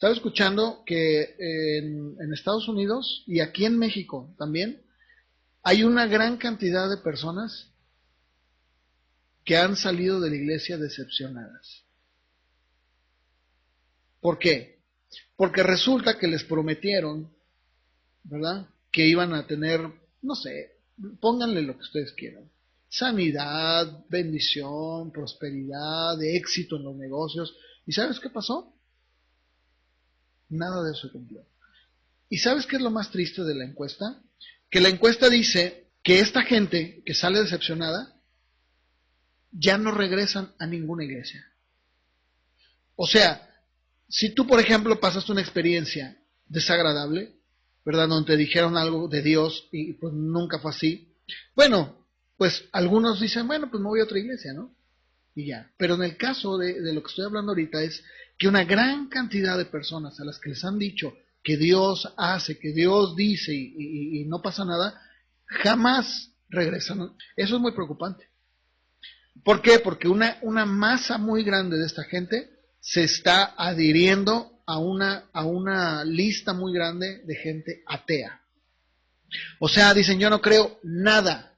Estaba escuchando que en Estados Unidos y aquí en México también hay una gran cantidad de personas que han salido de la iglesia decepcionadas. ¿Por qué? Porque resulta que les prometieron, ¿verdad?, que iban a tener, no sé, pónganle lo que ustedes quieran, sanidad, bendición, prosperidad, éxito en los negocios. ¿Y sabes qué pasó? Nada de eso se cumplió. ¿Y sabes qué es lo más triste de la encuesta? Que la encuesta dice que esta gente que sale decepcionada ya no regresan a ninguna iglesia. O sea, si tú, por ejemplo, pasaste una experiencia desagradable, ¿verdad?, donde te dijeron algo de Dios y pues nunca fue así, bueno, pues algunos dicen, bueno, pues me voy a otra iglesia, ¿no? Y ya. Pero en el caso de lo que estoy hablando ahorita es que una gran cantidad de personas a las que les han dicho que Dios hace, que Dios dice y no pasa nada, jamás regresan. Eso es muy preocupante. ¿Por qué? Porque una masa muy grande de esta gente se está adhiriendo a una lista muy grande de gente atea. O sea, dicen, yo no creo nada.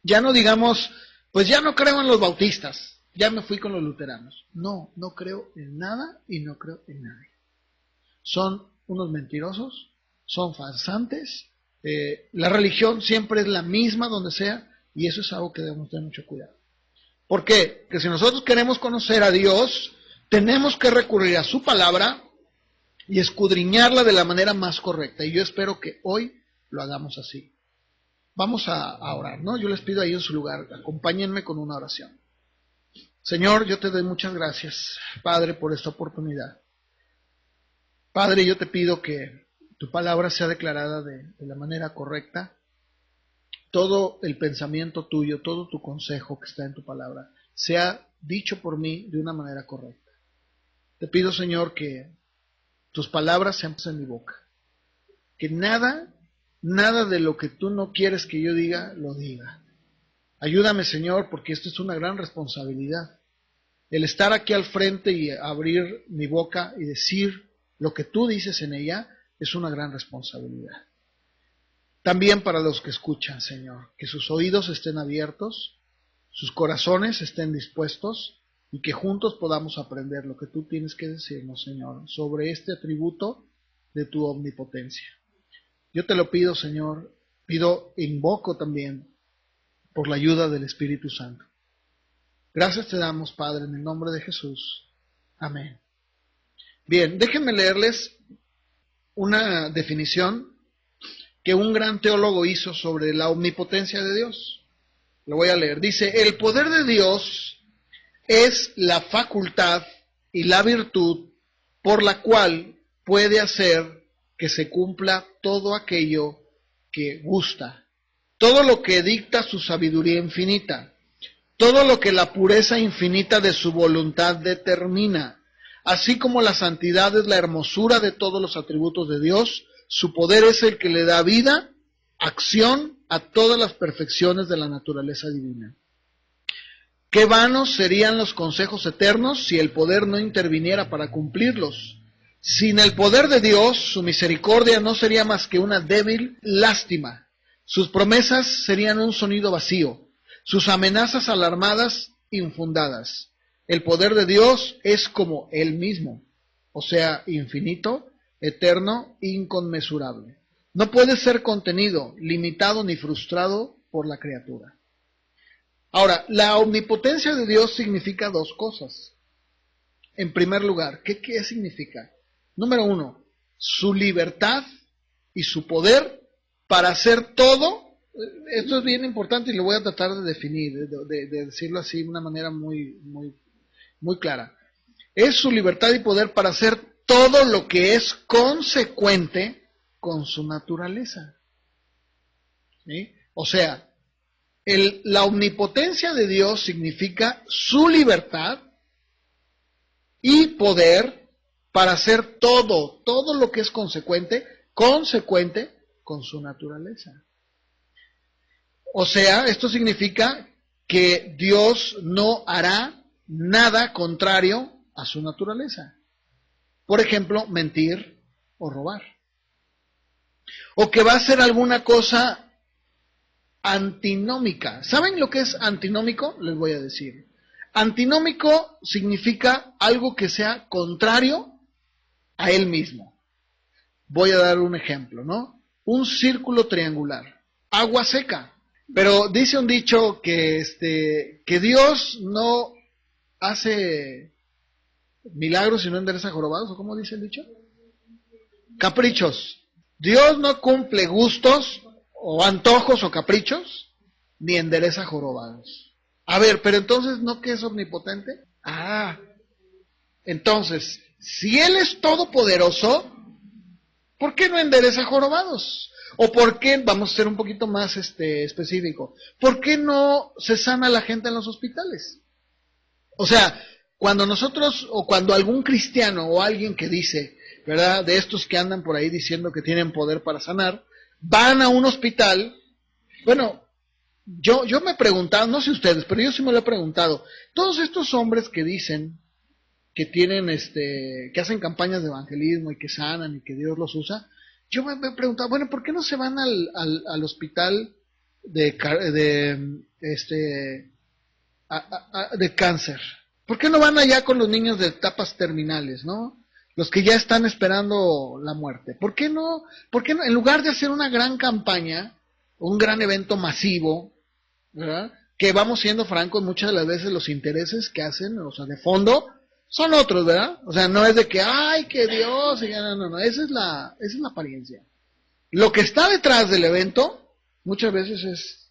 Ya no digamos, pues ya no creo en los bautistas, ya me fui con los luteranos. No creo en nada y no creo en nadie. Son unos mentirosos, son farsantes, la religión siempre es la misma donde sea, y eso es algo que debemos tener mucho cuidado. ¿Por qué? Que si nosotros queremos conocer a Dios, tenemos que recurrir a su palabra y escudriñarla de la manera más correcta. Y yo espero que hoy lo hagamos así. Vamos a orar, ¿no? Yo les pido ahí en su lugar, acompáñenme con una oración. Señor, yo te doy muchas gracias, Padre, por esta oportunidad. Padre, yo te pido que tu palabra sea declarada de la manera correcta. Todo el pensamiento tuyo, todo tu consejo que está en tu palabra, sea dicho por mí de una manera correcta. Te pido, Señor, que tus palabras sean en mi boca. Que nada de lo que tú no quieres que yo diga, lo diga. Ayúdame, Señor, porque esto es una gran responsabilidad. El estar aquí al frente y abrir mi boca y decir lo que tú dices en ella es una gran responsabilidad. También para los que escuchan, Señor, que sus oídos estén abiertos, sus corazones estén dispuestos y que juntos podamos aprender lo que tú tienes que decirnos, Señor, sobre este atributo de tu omnipotencia. Yo te lo pido, Señor, invoco también por la ayuda del Espíritu Santo. Gracias te damos, Padre, en el nombre de Jesús. Amén. Bien, déjenme leerles una definición que un gran teólogo hizo sobre la omnipotencia de Dios. Lo voy a leer. Dice, el poder de Dios es la facultad y la virtud por la cual puede hacer que se cumpla todo aquello que gusta, todo lo que dicta su sabiduría infinita, todo lo que la pureza infinita de su voluntad determina, así como la santidad es la hermosura de todos los atributos de Dios. Su poder es el que le da vida, acción a todas las perfecciones de la naturaleza divina. Qué vanos serían los consejos eternos si el poder no interviniera para cumplirlos. Sin el poder de Dios, su misericordia no sería más que una débil lástima. Sus promesas serían un sonido vacío, sus amenazas alarmadas, infundadas. El poder de Dios es como Él mismo, o sea, infinito, eterno, inconmensurable. No puede ser contenido, limitado ni frustrado por la criatura. Ahora, la omnipotencia de Dios significa dos cosas. En primer lugar, ¿qué significa? Número uno, su libertad y su poder para hacer todo. Esto es bien importante y lo voy a tratar de definir, de decirlo así de una manera muy clara. Es su libertad y poder para hacer todo lo que es consecuente con su naturaleza. ¿Sí? O sea, la omnipotencia de Dios significa su libertad y poder para hacer todo lo que es consecuente con su naturaleza. O sea, esto significa que Dios no hará nada contrario a su naturaleza. Por ejemplo, mentir o robar. O que va a hacer alguna cosa antinómica. ¿Saben lo que es antinómico? Les voy a decir. Antinómico significa algo que sea contrario a él mismo. Voy a dar un ejemplo, ¿no? Un círculo triangular, agua seca. Pero dice un dicho que Dios no hace milagros y no endereza jorobados, ¿o cómo dice el dicho? Caprichos. Dios no cumple gustos o antojos o caprichos, ni endereza jorobados. A ver, pero entonces, ¿no que es omnipotente? Entonces, si Él es todopoderoso, ¿por qué no endereza jorobados? ¿O por qué, vamos a ser un poquito más específico, ¿por qué no se sana la gente en los hospitales? O sea, cuando nosotros, o cuando algún cristiano o alguien que dice, ¿verdad?, de estos que andan por ahí diciendo que tienen poder para sanar, van a un hospital, bueno, yo me he preguntado, no sé ustedes, pero yo sí me lo he preguntado, todos estos hombres que dicen que tienen, que hacen campañas de evangelismo y que sanan y que Dios los usa, yo me he preguntado, bueno, ¿por qué no se van al hospital de cáncer? ¿Por qué no van allá con los niños de etapas terminales, no? Los que ya están esperando la muerte. ¿Por qué no, en lugar de hacer una gran campaña, un gran evento masivo, ¿verdad?, que vamos siendo francos, muchas de las veces los intereses que hacen, o sea, de fondo, son otros, ¿verdad? O sea, no es de que, ¡ay, que Dios! No, esa es la apariencia. Lo que está detrás del evento, muchas veces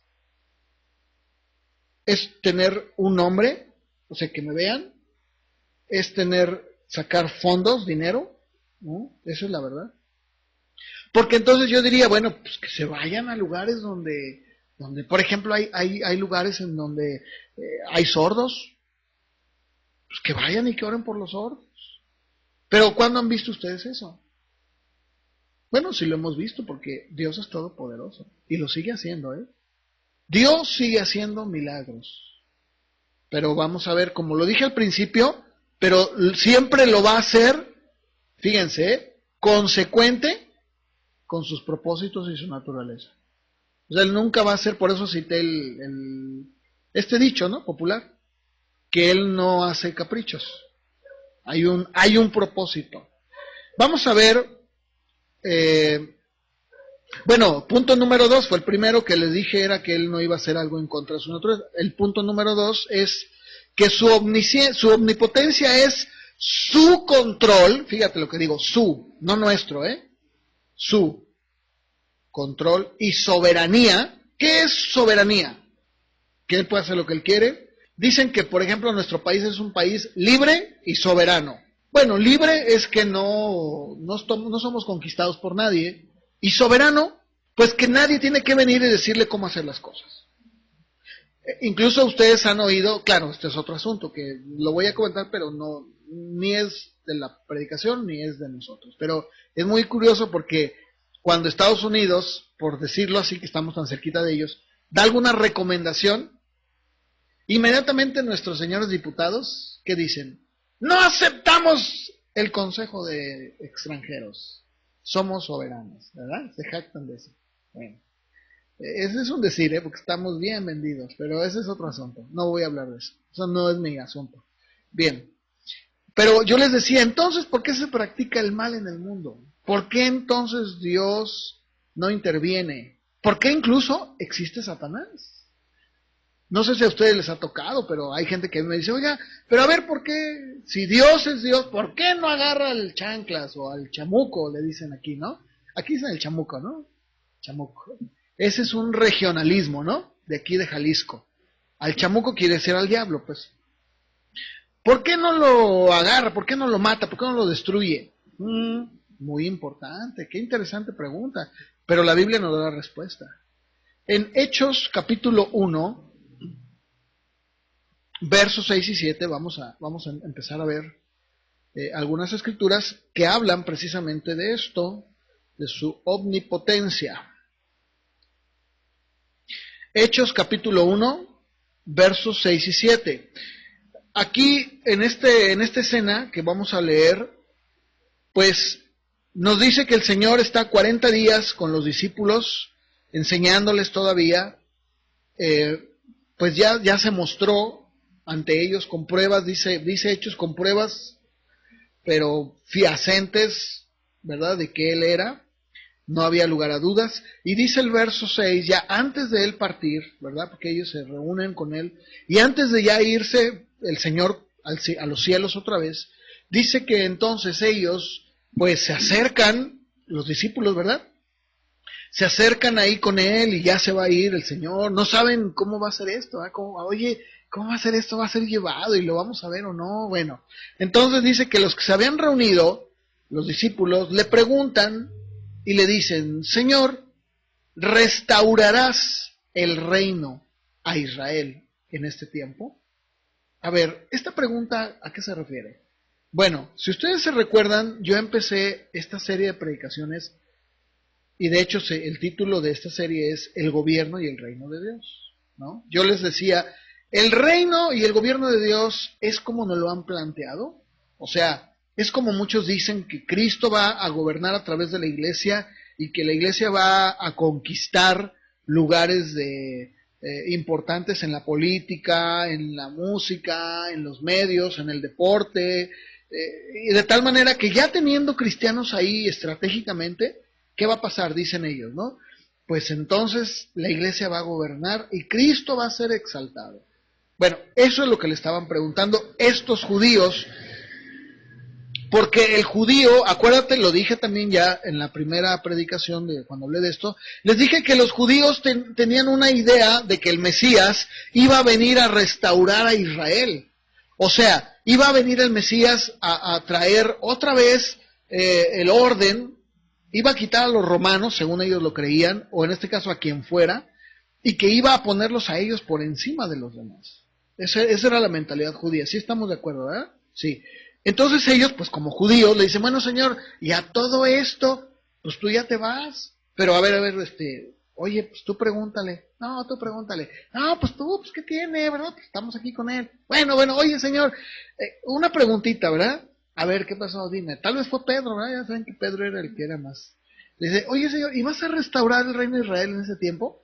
es tener un nombre, o sea, que me vean, es sacar fondos, dinero, ¿no? Eso es la verdad. Porque entonces yo diría, bueno, pues que se vayan a lugares donde por ejemplo, hay lugares en donde hay sordos, pues que vayan y que oren por los sordos. Pero ¿cuándo han visto ustedes eso? Bueno, sí lo hemos visto porque Dios es todopoderoso y lo sigue haciendo, ¿eh? Dios sigue haciendo milagros. Pero vamos a ver, como lo dije al principio, pero siempre lo va a hacer, fíjense, consecuente con sus propósitos y su naturaleza. O sea, Él nunca va a ser, por eso cité este dicho, ¿no?, popular, que Él no hace caprichos. Hay un propósito. Vamos a ver, bueno, punto número 2, fue el primero que les dije, era que Él no iba a hacer algo en contra de su naturaleza. El punto número 2 es que su omnipotencia es su control, fíjate lo que digo, no nuestro, su control y soberanía. ¿Qué es soberanía? Que Él puede hacer lo que Él quiere. Dicen que, por ejemplo, nuestro país es un país libre y soberano. Bueno, libre es que no somos conquistados por nadie. Y soberano, pues que nadie tiene que venir y decirle cómo hacer las cosas. Incluso ustedes han oído, claro, este es otro asunto que lo voy a comentar, pero no, ni es de la predicación ni es de nosotros. Pero es muy curioso porque cuando Estados Unidos, por decirlo así, que estamos tan cerquita de ellos, da alguna recomendación, inmediatamente nuestros señores diputados, ¿qué dicen? No aceptamos el Consejo de Extranjeros, somos soberanos, ¿verdad? Se jactan de eso. Bueno, ese es un decir, porque estamos bien vendidos, pero ese es otro asunto, no voy a hablar de eso no es mi asunto. Bien, pero yo les decía, entonces, ¿por qué se practica el mal en el mundo? ¿Por qué entonces Dios no interviene? ¿Por qué incluso existe Satanás? No sé si a ustedes les ha tocado, pero hay gente que me dice, oiga, pero a ver, ¿por qué? Si Dios es Dios, ¿por qué no agarra al chanclas o al chamuco? Le dicen aquí, ¿no? Aquí dicen el chamuco, ¿no? Chamuco. Ese es un regionalismo, ¿no? De aquí de Jalisco. Al chamuco quiere decir al diablo, pues. ¿Por qué no lo agarra? ¿Por qué no lo mata? ¿Por qué no lo destruye? Muy importante, qué interesante pregunta. Pero la Biblia nos da la respuesta. En Hechos capítulo 1, versos 6 y 7, vamos a empezar a ver algunas escrituras que hablan precisamente de esto, de su omnipotencia. Hechos capítulo 1, versos 6 y 7. Aquí, en esta escena que vamos a leer, pues nos dice que el Señor está 40 días con los discípulos, enseñándoles todavía, pues ya se mostró ante ellos con pruebas, dice Hechos, con pruebas, pero fehacientes, ¿verdad?, de que Él era. No había lugar a dudas. Y dice el verso 6, ya antes de Él partir, ¿verdad?, porque ellos se reúnen con Él, y antes de ya irse el Señor a los cielos otra vez, dice que entonces ellos, pues se acercan, los discípulos, ¿verdad?, se acercan ahí con Él y ya se va a ir el Señor, no saben cómo va a ser esto, oye, ¿cómo va a ser esto? ¿Va a ser llevado y lo vamos a ver o no? Bueno, entonces dice que los que se habían reunido, los discípulos, le preguntan y le dicen, Señor, ¿restaurarás el reino a Israel en este tiempo? A ver, esta pregunta, ¿a qué se refiere? Bueno, si ustedes se recuerdan, yo empecé esta serie de predicaciones y de hecho el título de esta serie es El gobierno y el reino de Dios, ¿no? Yo les decía, el reino y el gobierno de Dios es como nos lo han planteado, o sea, es como muchos dicen que Cristo va a gobernar a través de la iglesia y que la iglesia va a conquistar lugares importantes en la política, en la música, en los medios, en el deporte, y de tal manera que ya teniendo cristianos ahí estratégicamente, ¿qué va a pasar? Dicen ellos, ¿no? Pues entonces la iglesia va a gobernar y Cristo va a ser exaltado. Bueno, eso es lo que le estaban preguntando estos judíos, porque el judío, acuérdate, lo dije también ya en la primera predicación de cuando hablé de esto, les dije que los judíos tenían una idea de que el Mesías iba a venir a restaurar a Israel. O sea, iba a venir el Mesías a traer otra vez el orden, iba a quitar a los romanos, según ellos lo creían, o en este caso a quien fuera, y que iba a ponerlos a ellos por encima de los demás. Esa era la mentalidad judía. ¿Sí estamos de acuerdo, verdad? Sí. Entonces ellos, pues como judíos, le dicen, bueno, Señor, y a todo esto, pues tú ya te vas. Pero a ver, oye, pues tú pregúntale. No, tú pregúntale. No, pues tú, pues ¿qué tiene, verdad? Pues estamos aquí con él. Bueno, oye, Señor, una preguntita, ¿verdad? A ver, ¿qué pasó? Dime. Tal vez fue Pedro, ¿verdad? Ya saben que Pedro era el que era más. Le dice, oye, Señor, ¿y vas a restaurar el reino de Israel en ese tiempo?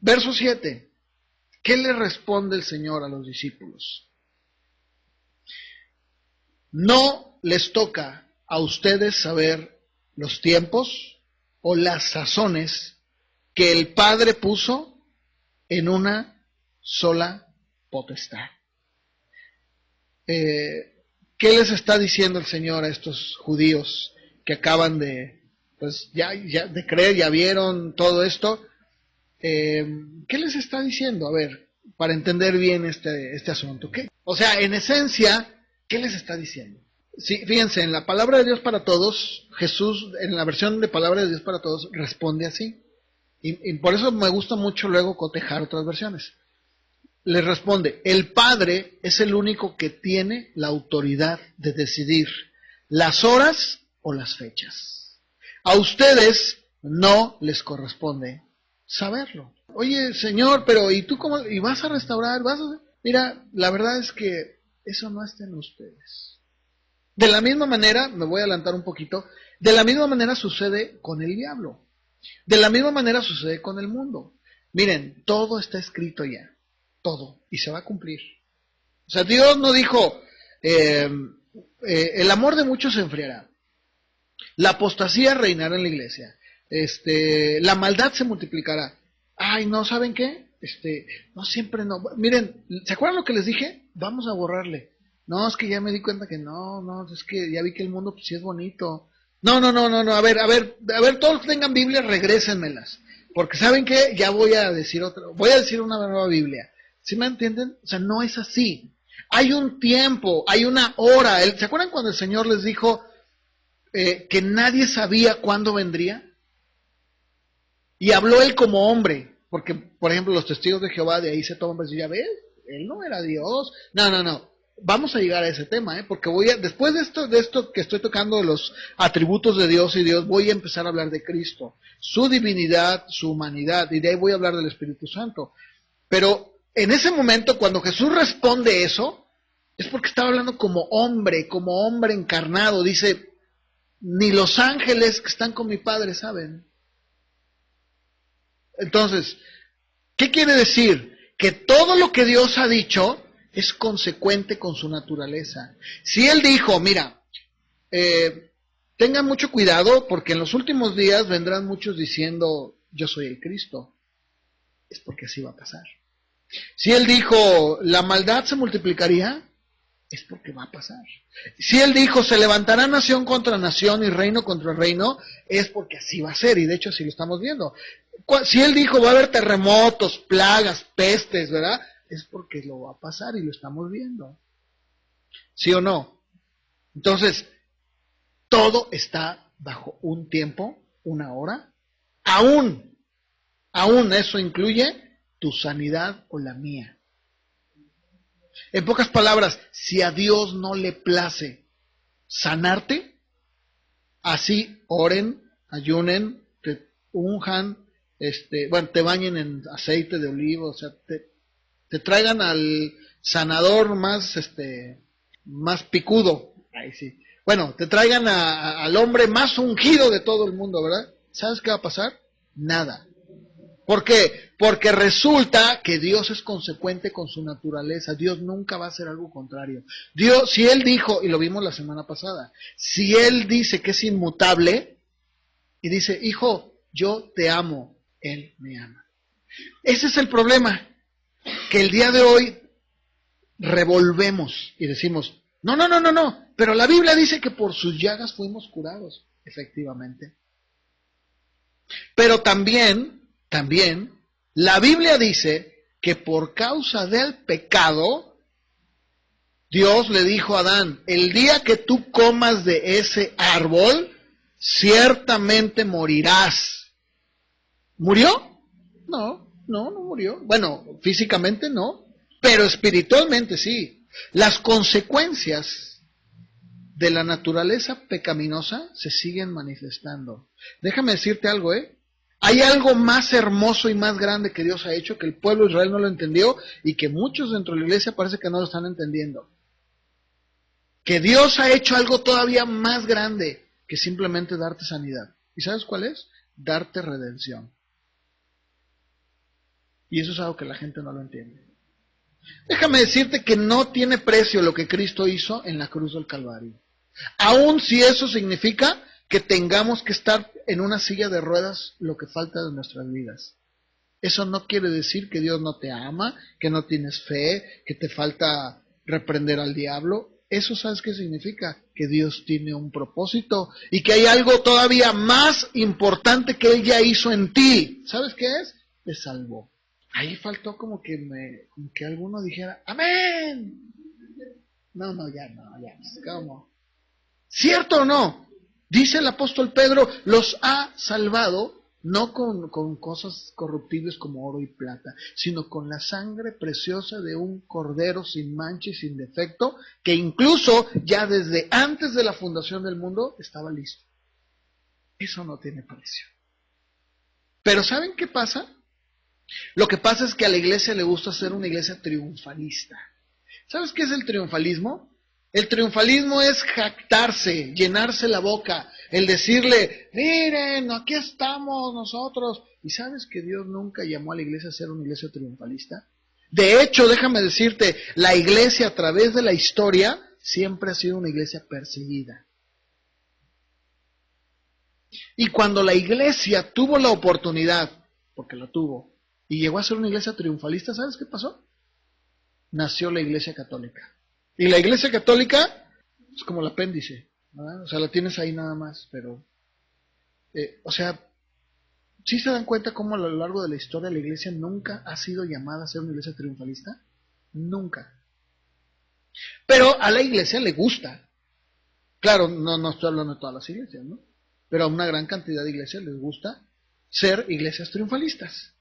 Verso 7. ¿Qué le responde el Señor a los discípulos? No les toca a ustedes saber los tiempos o las sazones que el Padre puso en una sola potestad. ¿Qué les está diciendo el Señor a estos judíos que acaban de, pues ya de creer, ya vieron todo esto? ¿Qué les está diciendo? A ver, para entender bien este asunto. O sea, en esencia, ¿qué les está diciendo? Sí, fíjense, en la palabra de Dios para todos, Jesús, en la versión de palabra de Dios para todos, responde así. Y por eso me gusta mucho luego cotejar otras versiones. Les responde, el Padre es el único que tiene la autoridad de decidir las horas o las fechas. A ustedes no les corresponde saberlo. Oye, Señor, pero ¿y tú cómo? ¿Y vas a restaurar? Mira, la verdad es que eso no está en ustedes. De la misma manera, me voy a adelantar un poquito, de la misma manera sucede con el diablo. De la misma manera sucede con el mundo. Miren, todo está escrito ya. Todo. Y se va a cumplir. O sea, Dios no dijo, el amor de muchos se enfriará. La apostasía reinará en la iglesia. La maldad se multiplicará. Ay, no, ¿saben qué? No, siempre no. Miren, ¿se acuerdan lo que les dije? Vamos a borrarle. No, es que ya me di cuenta que no, es que ya vi que el mundo pues sí es bonito. No, a ver, todos los que tengan Biblia, regrésenmelas. Porque ¿saben qué? Ya voy a decir una nueva Biblia. ¿Sí me entienden? O sea, no es así. Hay un tiempo, hay una hora. ¿Se acuerdan cuando el Señor les dijo que nadie sabía cuándo vendría? Y habló Él como hombre. Porque, por ejemplo, los testigos de Jehová de ahí se toman, pues ya ves, Él no era Dios. No. Vamos a llegar a ese tema, porque después de esto que estoy tocando de los atributos de Dios y Dios, voy a empezar a hablar de Cristo, su divinidad, su humanidad, y de ahí voy a hablar del Espíritu Santo. Pero en ese momento, cuando Jesús responde eso, Es porque estaba hablando como hombre encarnado. Dice, ni los ángeles que están con mi Padre saben. Entonces, ¿qué quiere decir? Que todo lo que Dios ha dicho es consecuente con su naturaleza. Si Él dijo, mira, tengan mucho cuidado porque en los últimos días vendrán muchos diciendo, yo soy el Cristo, es porque así va a pasar. Si Él dijo, la maldad se multiplicaría, es porque va a pasar. Si Él dijo, se levantará nación contra nación y reino contra reino, es porque así va a ser, y de hecho así lo estamos viendo. Si Él dijo, va a haber terremotos, plagas, pestes, ¿verdad? Es porque lo va a pasar y lo estamos viendo. ¿Sí o no? Entonces, todo está bajo un tiempo, una hora. Aún eso incluye tu sanidad o la mía. En pocas palabras, si a Dios no le place sanarte, así oren, ayunen, te unjan, te bañen en aceite de olivo, o sea, te traigan al sanador más picudo, ahí sí. Bueno, te traigan al hombre más ungido de todo el mundo, ¿verdad? ¿Sabes qué va a pasar? Nada. ¿Por qué? Porque resulta que Dios es consecuente con su naturaleza. Dios nunca va a hacer algo contrario. Dios, si Él dijo, y lo vimos la semana pasada, si Él dice que es inmutable, y dice, hijo, yo te amo, Él me ama. Ese es el problema, que el día de hoy revolvemos y decimos, no, pero la Biblia dice que por sus llagas fuimos curados, efectivamente. Pero también, la Biblia dice que por causa del pecado, Dios le dijo a Adán, el día que tú comas de ese árbol, ciertamente morirás. ¿Murió? No murió. Bueno, físicamente no, pero espiritualmente sí. Las consecuencias de la naturaleza pecaminosa se siguen manifestando. Déjame decirte algo, Hay algo más hermoso y más grande que Dios ha hecho, que el pueblo de Israel no lo entendió y que muchos dentro de la iglesia parece que no lo están entendiendo. Que Dios ha hecho algo todavía más grande que simplemente darte sanidad. ¿Y sabes cuál es? Darte redención. Y eso es algo que la gente no lo entiende. Déjame decirte que no tiene precio lo que Cristo hizo en la cruz del Calvario. Aun si eso significa que tengamos que estar en una silla de ruedas lo que falta de nuestras vidas. Eso no quiere decir que Dios no te ama, que no tienes fe, que te falta reprender al diablo. Eso, ¿sabes qué significa? Que Dios tiene un propósito y que hay algo todavía más importante que Él ya hizo en ti. ¿Sabes qué es? Te salvó. Ahí faltó como que alguno dijera, ¡amén! No, ya, ¿cómo? ¿Cierto o no? Dice el apóstol Pedro, los ha salvado no con cosas corruptibles como oro y plata, sino con la sangre preciosa de un cordero sin mancha y sin defecto, que incluso ya desde antes de la fundación del mundo estaba listo. Eso no tiene precio. Pero ¿saben qué pasa? Lo que pasa es que a la iglesia le gusta ser una iglesia triunfalista. ¿Sabes qué es el triunfalismo? El triunfalismo es jactarse, llenarse la boca, el decirle, miren, aquí estamos nosotros. ¿Y sabes que Dios nunca llamó a la iglesia a ser una iglesia triunfalista? De hecho, déjame decirte, la iglesia a través de la historia siempre ha sido una iglesia perseguida. Y cuando la iglesia tuvo la oportunidad, porque la tuvo, y llegó a ser una iglesia triunfalista, ¿sabes qué pasó? Nació la iglesia católica. Y la iglesia católica es como el apéndice, ¿verdad? O sea, la tienes ahí nada más, pero... ¿sí se dan cuenta cómo a lo largo de la historia la iglesia nunca ha sido llamada a ser una iglesia triunfalista? Nunca. Pero a la iglesia le gusta. Claro, no estoy hablando de todas las iglesias, ¿no? Pero a una gran cantidad de iglesias les gusta ser iglesias triunfalistas.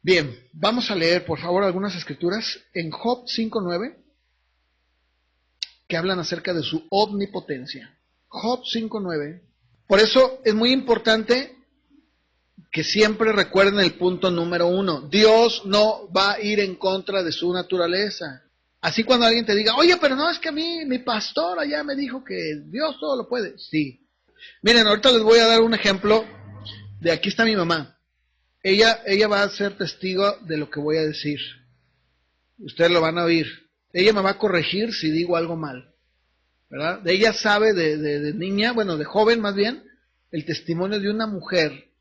Bien, vamos a leer por favor algunas escrituras en Job 5:9 que hablan acerca de su omnipotencia. Job 5:9. Por eso es muy importante que siempre recuerden el punto número 1. Dios no va a ir en contra de su naturaleza. Así cuando alguien te diga, oye, pero no, es que a mí, mi pastor allá me dijo que Dios todo lo puede. Sí. Miren, ahorita les voy a dar un ejemplo de aquí está mi mamá. Ella va a ser testigo de lo que voy a decir. Ustedes lo van a oír. Ella me va a corregir si digo algo mal, ¿verdad? Ella sabe de niña, bueno, de joven más bien, el testimonio de una mujer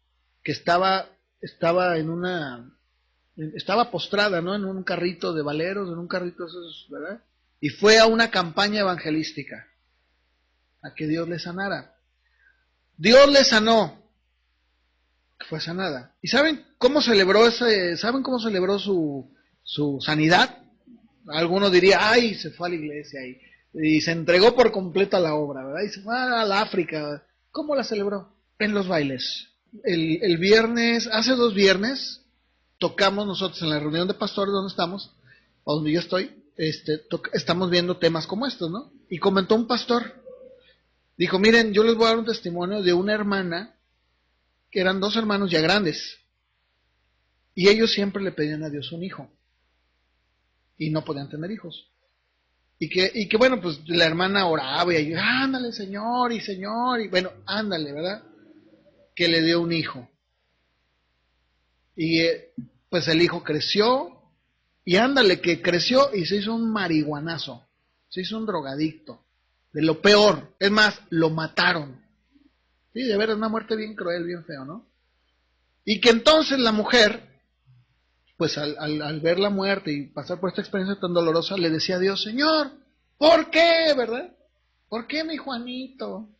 que estaba postrada, ¿no? En un carrito de valeros, en un carrito de esos, ¿verdad? Y fue a una campaña evangelística a que Dios le sanara. Dios le sanó, fue sanada. ¿Y saben cómo celebró su sanidad? Algunos dirían, ay, se fue a la iglesia y se entregó por completo a la obra, ¿verdad? Y se fue a la África. ¿Cómo la celebró? En los bailes. El viernes, hace 2 viernes, tocamos nosotros en la reunión de pastores donde estamos, o donde yo estoy, estamos viendo temas como estos, ¿no? Y comentó un pastor, dijo, miren, yo les voy a dar un testimonio de una hermana, que eran 2 hermanos ya grandes, y ellos siempre le pedían a Dios un hijo, y no podían tener hijos. Y que bueno, pues la hermana oraba y ándale señor, y bueno, ándale, ¿verdad? Que le dio un hijo. Y pues el hijo creció, y ándale, que creció y se hizo un marihuanazo, se hizo un drogadicto, de lo peor, es más, lo mataron. Sí, de veras, una muerte bien cruel, bien feo, ¿no? Y que entonces la mujer, pues al ver la muerte y pasar por esta experiencia tan dolorosa, le decía a Dios, Señor, ¿por qué, verdad? ¿Por qué mi Juanito?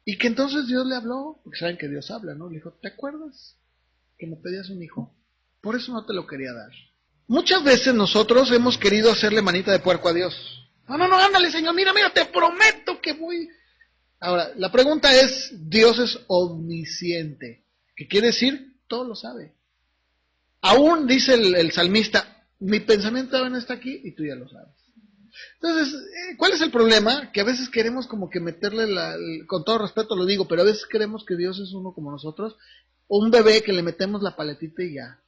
Y que entonces Dios le habló, porque saben que Dios habla, ¿no? Le dijo, ¿te acuerdas que me pedías un hijo? Por eso no te lo quería dar. Muchas veces nosotros hemos querido hacerle manita de puerco a Dios. No, ándale, Señor, mira, te prometo que voy. Ahora, la pregunta es, Dios es omnisciente, ¿qué quiere decir? Todo lo sabe. Aún dice el salmista, mi pensamiento aún está aquí y tú ya lo sabes. Entonces, ¿cuál es el problema? Que a veces queremos como que meterle, con todo respeto lo digo, pero a veces creemos que Dios es uno como nosotros, o un bebé que le metemos la paletita y ya.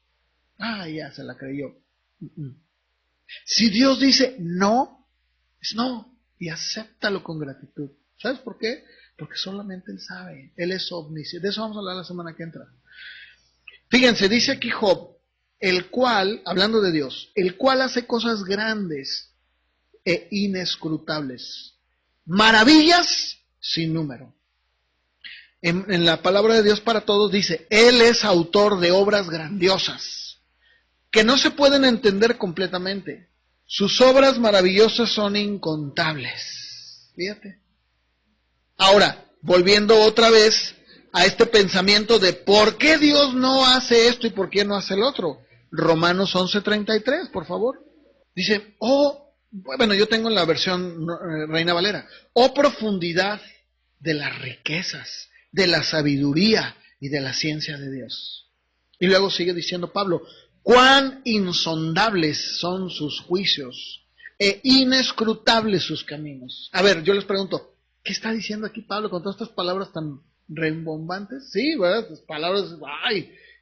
Ya se la creyó. Si Dios dice no, es no, y acéptalo con gratitud. ¿Sabes por qué? Porque solamente Él sabe, Él es omnisciente. De eso vamos a hablar la semana que entra. Fíjense, dice aquí Job, el cual, hablando de Dios, el cual hace cosas grandes e inescrutables, maravillas sin número. En la palabra de Dios para todos dice, Él es autor de obras grandiosas, que no se pueden entender completamente. Sus obras maravillosas son incontables. Fíjate. Ahora, volviendo otra vez a este pensamiento de por qué Dios no hace esto y por qué no hace el otro. Romanos 11:33, por favor. Dice, bueno, yo tengo en la versión Reina Valera, profundidad de las riquezas, de la sabiduría y de la ciencia de Dios. Y luego sigue diciendo Pablo, cuán insondables son sus juicios e inescrutables sus caminos. A ver, yo les pregunto, ¿qué está diciendo aquí Pablo con todas estas palabras tan rimbombantes? Sí, ¿verdad? Estas palabras,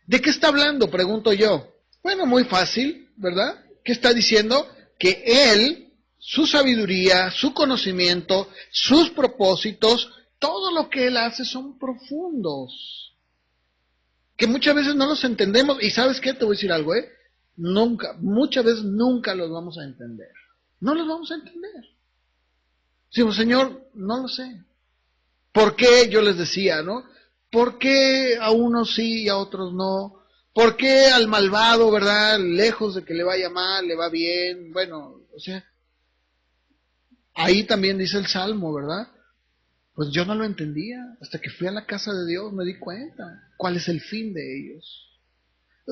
¿de qué está hablando? Pregunto yo. Bueno, muy fácil, ¿verdad? ¿Qué está diciendo? Que Él, su sabiduría, su conocimiento, sus propósitos, todo lo que Él hace son profundos. Que muchas veces no los entendemos. Y ¿sabes qué? Te voy a decir algo, muchas veces nunca los vamos a entender. No los vamos a entender. Decimos, Señor, no lo sé. ¿Por qué? Yo les decía, ¿no? ¿Por qué a unos sí y a otros no? ¿Por qué al malvado, verdad? Lejos de que le vaya mal, le va bien. Bueno, o sea, ahí también dice el Salmo, ¿verdad? Pues yo no lo entendía. Hasta que fui a la casa de Dios me di cuenta cuál es el fin de ellos.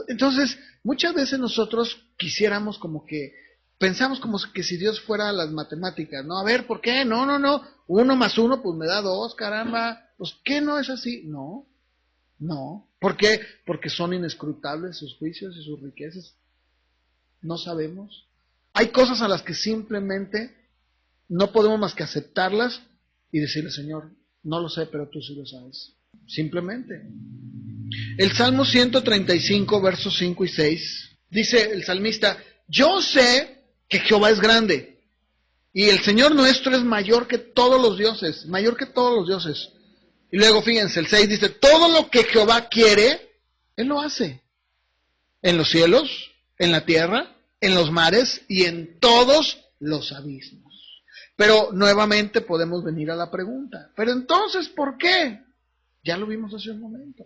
Entonces, muchas veces nosotros quisiéramos pensamos como que si Dios fuera las matemáticas, ¿no? A ver, ¿por qué? No. 1 más 1, pues me da 2, caramba. Pues, ¿qué no es así? No. ¿Por qué? Porque son inescrutables sus juicios y sus riquezas. No sabemos. Hay cosas a las que simplemente no podemos más que aceptarlas y decirle, Señor, no lo sé, pero tú sí lo sabes. Simplemente. El Salmo 135, versos 5 y 6, dice el salmista, yo sé que Jehová es grande. Y el Señor nuestro es mayor que todos los dioses, mayor que todos los dioses. Y luego fíjense, el 6 dice, todo lo que Jehová quiere, Él lo hace. En los cielos, en la tierra, en los mares y en todos los abismos. Pero nuevamente podemos venir a la pregunta, pero entonces, ¿por qué? Ya lo vimos hace un momento.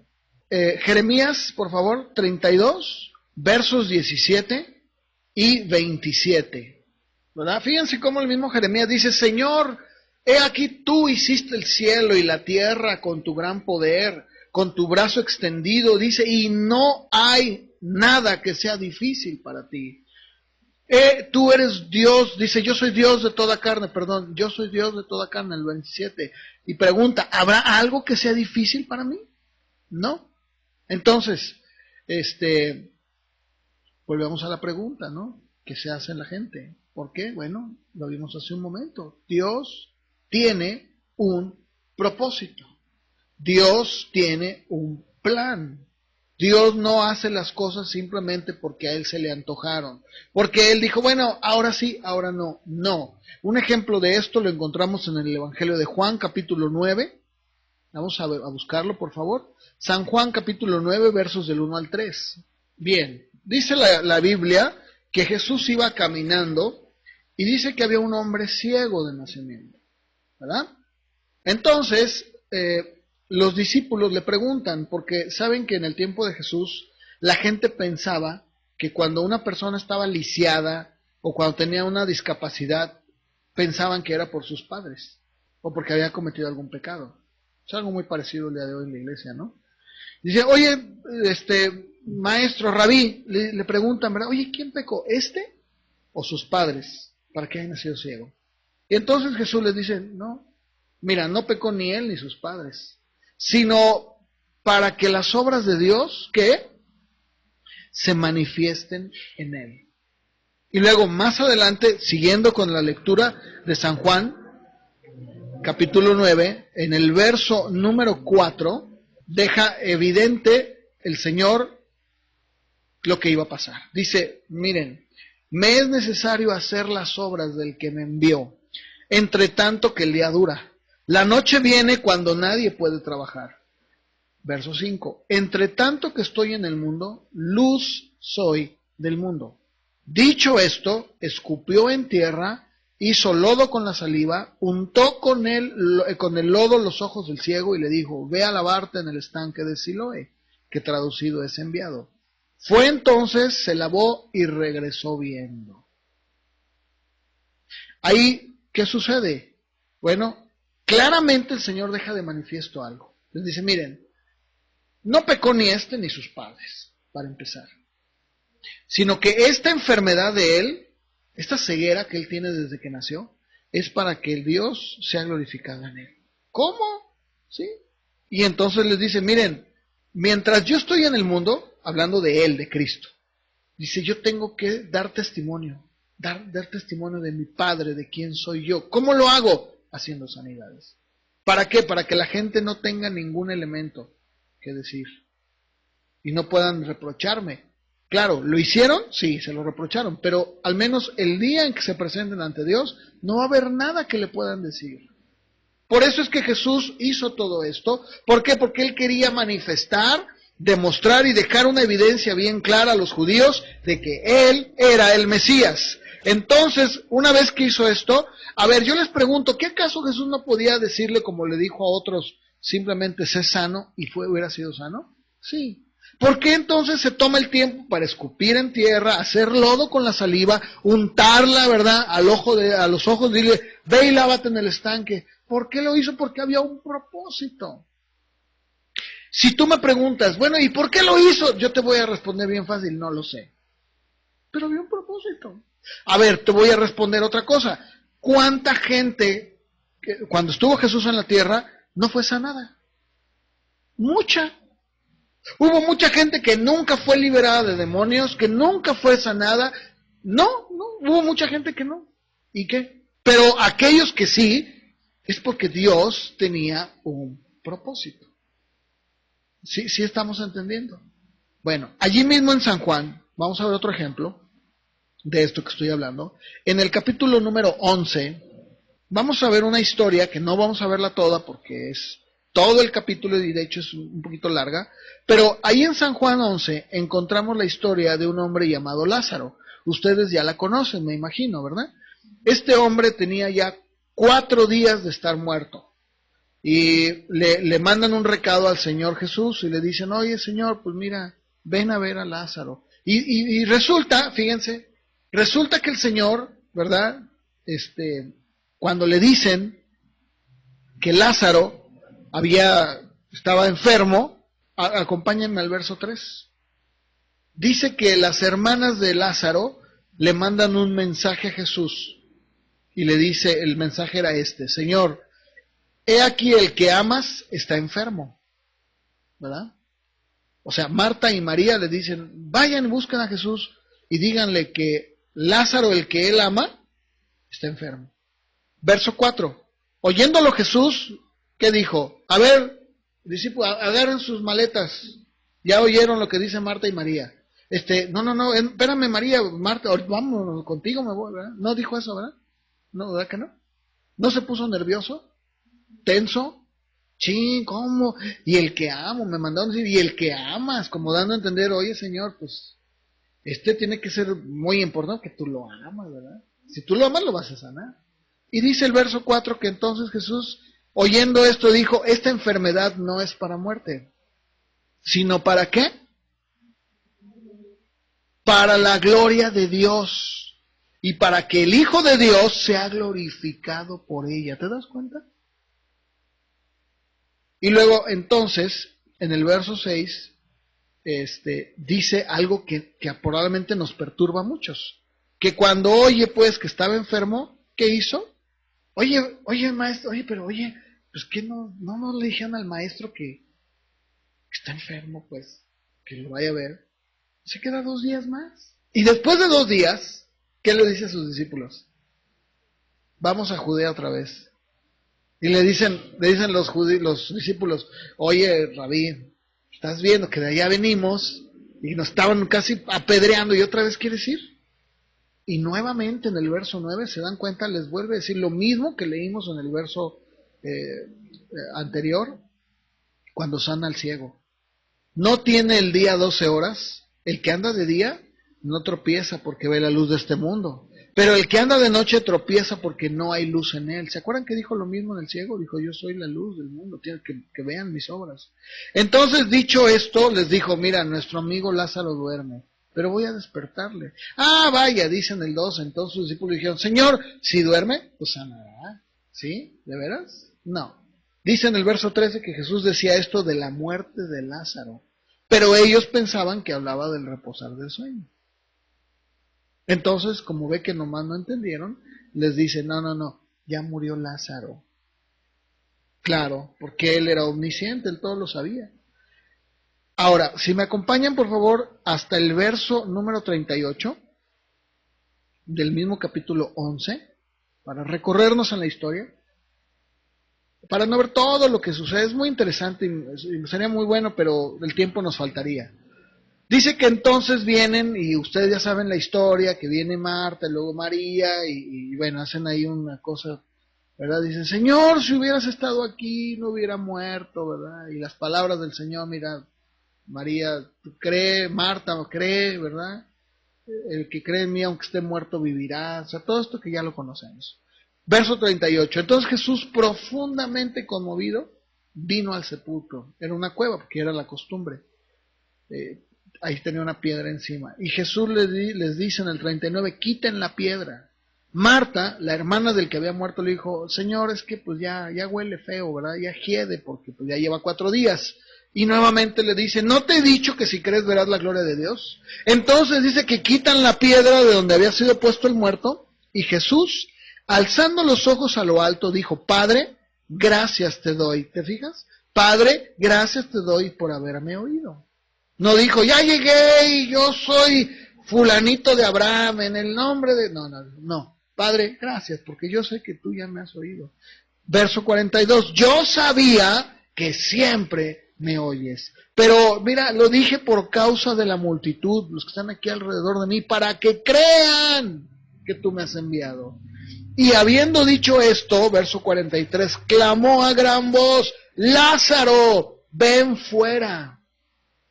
Jeremías, por favor, 32, versos 17 y 27. ¿Verdad? Fíjense cómo el mismo Jeremías dice, Señor, he aquí tú hiciste el cielo y la tierra con tu gran poder, con tu brazo extendido, dice, y no hay nada que sea difícil para ti. Tú eres Dios, dice, yo soy Dios de toda carne, yo soy Dios de toda carne, el 27. Y pregunta, ¿habrá algo que sea difícil para mí? No. Entonces, volvemos a la pregunta, ¿no? ¿Qué se hace en la gente? ¿Por qué? Bueno, lo vimos hace un momento. Dios tiene un propósito. Dios tiene un plan. Dios no hace las cosas simplemente porque a Él se le antojaron. Porque Él dijo, bueno, ahora sí, ahora no. No. Un ejemplo de esto lo encontramos en el Evangelio de Juan, capítulo 9. Vamos a buscarlo, por favor. San Juan, capítulo 9, versos del 1 al 3. Bien, dice la Biblia que Jesús iba caminando y dice que había un hombre ciego de nacimiento, ¿verdad? Entonces, los discípulos le preguntan, porque saben que en el tiempo de Jesús la gente pensaba que cuando una persona estaba lisiada o cuando tenía una discapacidad, pensaban que era por sus padres o porque había cometido algún pecado. Es algo muy parecido el día de hoy en la iglesia, ¿no? Dice, oye, maestro, rabí, le preguntan, ¿verdad? Oye, ¿quién pecó? ¿Este o sus padres para que haya nacido ciego? Y entonces Jesús les dice, no, mira, no pecó ni él ni sus padres, sino para que las obras de Dios, ¿qué? Se manifiesten en él. Y luego, más adelante, siguiendo con la lectura de San Juan, capítulo 9, en el verso número 4, deja evidente el Señor lo que iba a pasar. Dice, miren, me es necesario hacer las obras del que me envió, entre tanto que el día dura. La noche viene cuando nadie puede trabajar. Verso 5. Entre tanto que estoy en el mundo, luz soy del mundo. Dicho esto, escupió en tierra, hizo lodo con la saliva, untó con el lodo los ojos del ciego y le dijo, ve a lavarte en el estanque de Siloé, que traducido es enviado. Fue entonces, se lavó y regresó viendo. Ahí, ¿qué sucede? Bueno, claramente el Señor deja de manifiesto algo. Les dice, miren, no pecó ni este ni sus padres, para empezar. Sino que esta enfermedad de él, esta ceguera que él tiene desde que nació, es para que el Dios sea glorificado en él. ¿Cómo? ¿Sí? Y entonces les dice, miren, mientras yo estoy en el mundo, hablando de él, de Cristo, dice, yo tengo que dar testimonio, dar testimonio de mi Padre, de quién soy yo. ¿Cómo lo hago? Haciendo sanidades. ¿Para qué? Para que la gente no tenga ningún elemento que decir y no puedan reprocharme. Claro, ¿lo hicieron? Sí, se lo reprocharon, pero al menos el día en que se presenten ante Dios, no va a haber nada que le puedan decir. Por eso es que Jesús hizo todo esto. ¿Por qué? Porque Él quería manifestar, demostrar y dejar una evidencia bien clara a los judíos de que Él era el Mesías. Entonces, una vez que hizo esto, a ver, yo les pregunto, ¿qué acaso Jesús no podía decirle como le dijo a otros, simplemente sé sano y hubiera sido sano? Sí. ¿Por qué entonces se toma el tiempo para escupir en tierra, hacer lodo con la saliva, untarla, ¿verdad?, a los ojos, dile, ve y lávate en el estanque? ¿Por qué lo hizo? Porque había un propósito. Si tú me preguntas, bueno, ¿y por qué lo hizo? Yo te voy a responder bien fácil, no lo sé. Pero había un propósito. A ver, te voy a responder otra cosa. ¿Cuánta gente, cuando estuvo Jesús en la tierra, no fue sanada? Mucha. Hubo mucha gente que nunca fue liberada de demonios, que nunca fue sanada. No, hubo mucha gente que no. ¿Y qué? Pero aquellos que sí, es porque Dios tenía un propósito. ¿Sí estamos entendiendo? Bueno, allí mismo en San Juan, vamos a ver otro ejemplo. de esto que estoy hablando. En el capítulo número 11, vamos a ver una historia que no vamos a verla toda porque es todo el capítulo y de hecho es un poquito larga, pero ahí en San Juan 11 encontramos la historia de un hombre llamado Lázaro. Ustedes ya la conocen, me imagino, ¿verdad? Este hombre tenía ya 4 días de estar muerto. Y le mandan un recado al Señor Jesús y le dicen, oye Señor, pues mira, ven a ver a Lázaro. Y resulta, fíjense, resulta que el Señor, ¿verdad? Cuando le dicen que Lázaro estaba enfermo, acompáñenme al verso 3. Dice que las hermanas de Lázaro le mandan un mensaje a Jesús y le dice, el mensaje era Señor, he aquí el que amas está enfermo, ¿verdad? O sea, Marta y María le dicen, vayan y busquen a Jesús y díganle que Lázaro, el que él ama, está enfermo. Verso 4. Oyéndolo Jesús, ¿qué dijo? A ver, discípulos, agarren sus maletas. Ya oyeron lo que dice Marta y María. No, espérame María, Marta, vamos, contigo me voy, ¿verdad? No dijo eso, ¿verdad? No, ¿verdad que no? ¿No se puso nervioso? ¿Tenso? Sí, ¿cómo? Y el que amo, me mandaron decir, y el que amas, como dando a entender, oye Señor, pues, tiene que ser muy importante que tú lo amas, ¿verdad? Si tú lo amas, lo vas a sanar. Y dice el verso 4 que entonces Jesús, oyendo esto, dijo, esta enfermedad no es para muerte, sino ¿para qué? Para la gloria de Dios y para que el Hijo de Dios sea glorificado por ella. ¿Te das cuenta? Y luego, entonces, en el verso 6, dice algo que probablemente nos perturba a muchos. Que cuando oye, pues, que estaba enfermo, ¿qué hizo? Oye, maestro, pues que no le dijeron al maestro que está enfermo, pues, que lo vaya a ver. Se queda 2 días más. Y después de 2 días, ¿qué le dice a sus discípulos? Vamos a Judea otra vez. Y le dicen los discípulos, oye, Rabí, estás viendo que de allá venimos y nos estaban casi apedreando y otra vez quieres ir. Y nuevamente en el verso 9 se dan cuenta, les vuelve a decir lo mismo que leímos en el verso anterior, cuando sana al ciego. No tiene el día 12 horas, el que anda de día no tropieza porque ve la luz de este mundo. Pero el que anda de noche tropieza porque no hay luz en él. ¿Se acuerdan que dijo lo mismo en el ciego? Dijo, yo soy la luz del mundo, tienen que vean mis obras. Entonces, dicho esto, les dijo, mira, nuestro amigo Lázaro duerme, pero voy a despertarle. Ah, vaya, dicen el 2, entonces sus discípulos dijeron, Señor, si duerme, pues sanará. ¿Sí? ¿De veras? No. Dice en el verso 13 que Jesús decía esto de la muerte de Lázaro, pero ellos pensaban que hablaba del reposar del sueño. Entonces, como ve que nomás no entendieron, les dice, no, ya murió Lázaro. Claro, porque él era omnisciente, él todo lo sabía. Ahora, si me acompañan por favor hasta el verso número 38 del mismo capítulo 11, para recorrernos en la historia, para no ver todo lo que sucede. Es muy interesante y sería muy bueno, pero el tiempo nos faltaría. Dice que entonces vienen, y ustedes ya saben la historia, que viene Marta y luego María, y bueno, hacen ahí una cosa, ¿verdad? Dicen, Señor, si hubieras estado aquí, no hubiera muerto, ¿verdad? Y las palabras del Señor, mira, María, tú cree, Marta, cree, ¿verdad? El que cree en mí, aunque esté muerto, vivirá. O sea, todo esto que ya lo conocemos. Verso 38. Entonces Jesús, profundamente conmovido, vino al sepulcro. Era una cueva, porque era la costumbre. Ahí tenía una piedra encima. Y Jesús les dice en el 39, quiten la piedra. Marta, la hermana del que había muerto, le dijo, Señor, es que pues ya huele feo, ¿verdad? Ya hiede, porque pues ya lleva 4 días. Y nuevamente le dice, ¿no te he dicho que si crees verás la gloria de Dios? Entonces dice que quitan la piedra de donde había sido puesto el muerto, y Jesús, alzando los ojos a lo alto, dijo, Padre, gracias te doy. ¿Te fijas? Padre, gracias te doy por haberme oído. No dijo, ya llegué y yo soy fulanito de Abraham en el nombre de... No. Padre, gracias, porque yo sé que tú ya me has oído. Verso 42, yo sabía que siempre me oyes, Pero mira, lo dije por causa de la multitud, los que están aquí alrededor de mí, para que crean que tú me has enviado. Y habiendo dicho esto, verso 43, clamó a gran voz, Lázaro, ven fuera.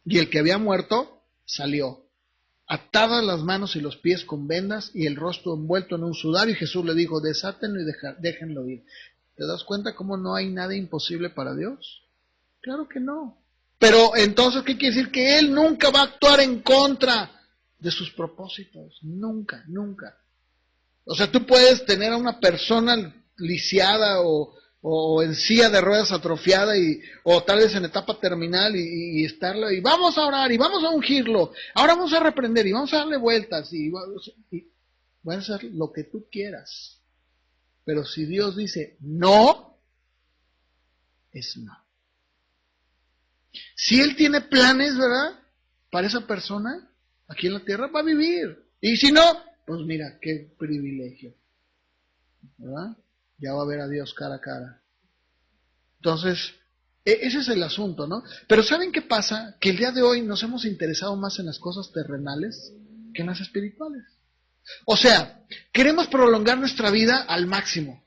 Y el que había muerto salió, atadas las manos y los pies con vendas y el rostro envuelto en un sudario. Y Jesús le dijo, desátenlo y déjenlo ir. ¿Te das cuenta cómo no hay nada imposible para Dios? Claro que no. Pero entonces, ¿qué quiere decir? Que Él nunca va a actuar en contra de sus propósitos. Nunca, nunca. O sea, tú puedes tener a una persona lisiada o en silla de ruedas atrofiada o tal vez en etapa terminal y estarla y vamos a orar y vamos a ungirlo. Ahora vamos a reprender y vamos a darle vueltas y vas a hacer lo que tú quieras. Pero si Dios dice no, es no. Si Él tiene planes, ¿verdad? Para esa persona, aquí en la tierra, va a vivir. Y si no, pues mira, qué privilegio, ¿verdad? Ya va a ver a Dios cara a cara. Entonces, ese es el asunto, ¿no? Pero ¿saben qué pasa? Que el día de hoy nos hemos interesado más en las cosas terrenales que en las espirituales. O sea, queremos prolongar nuestra vida al máximo.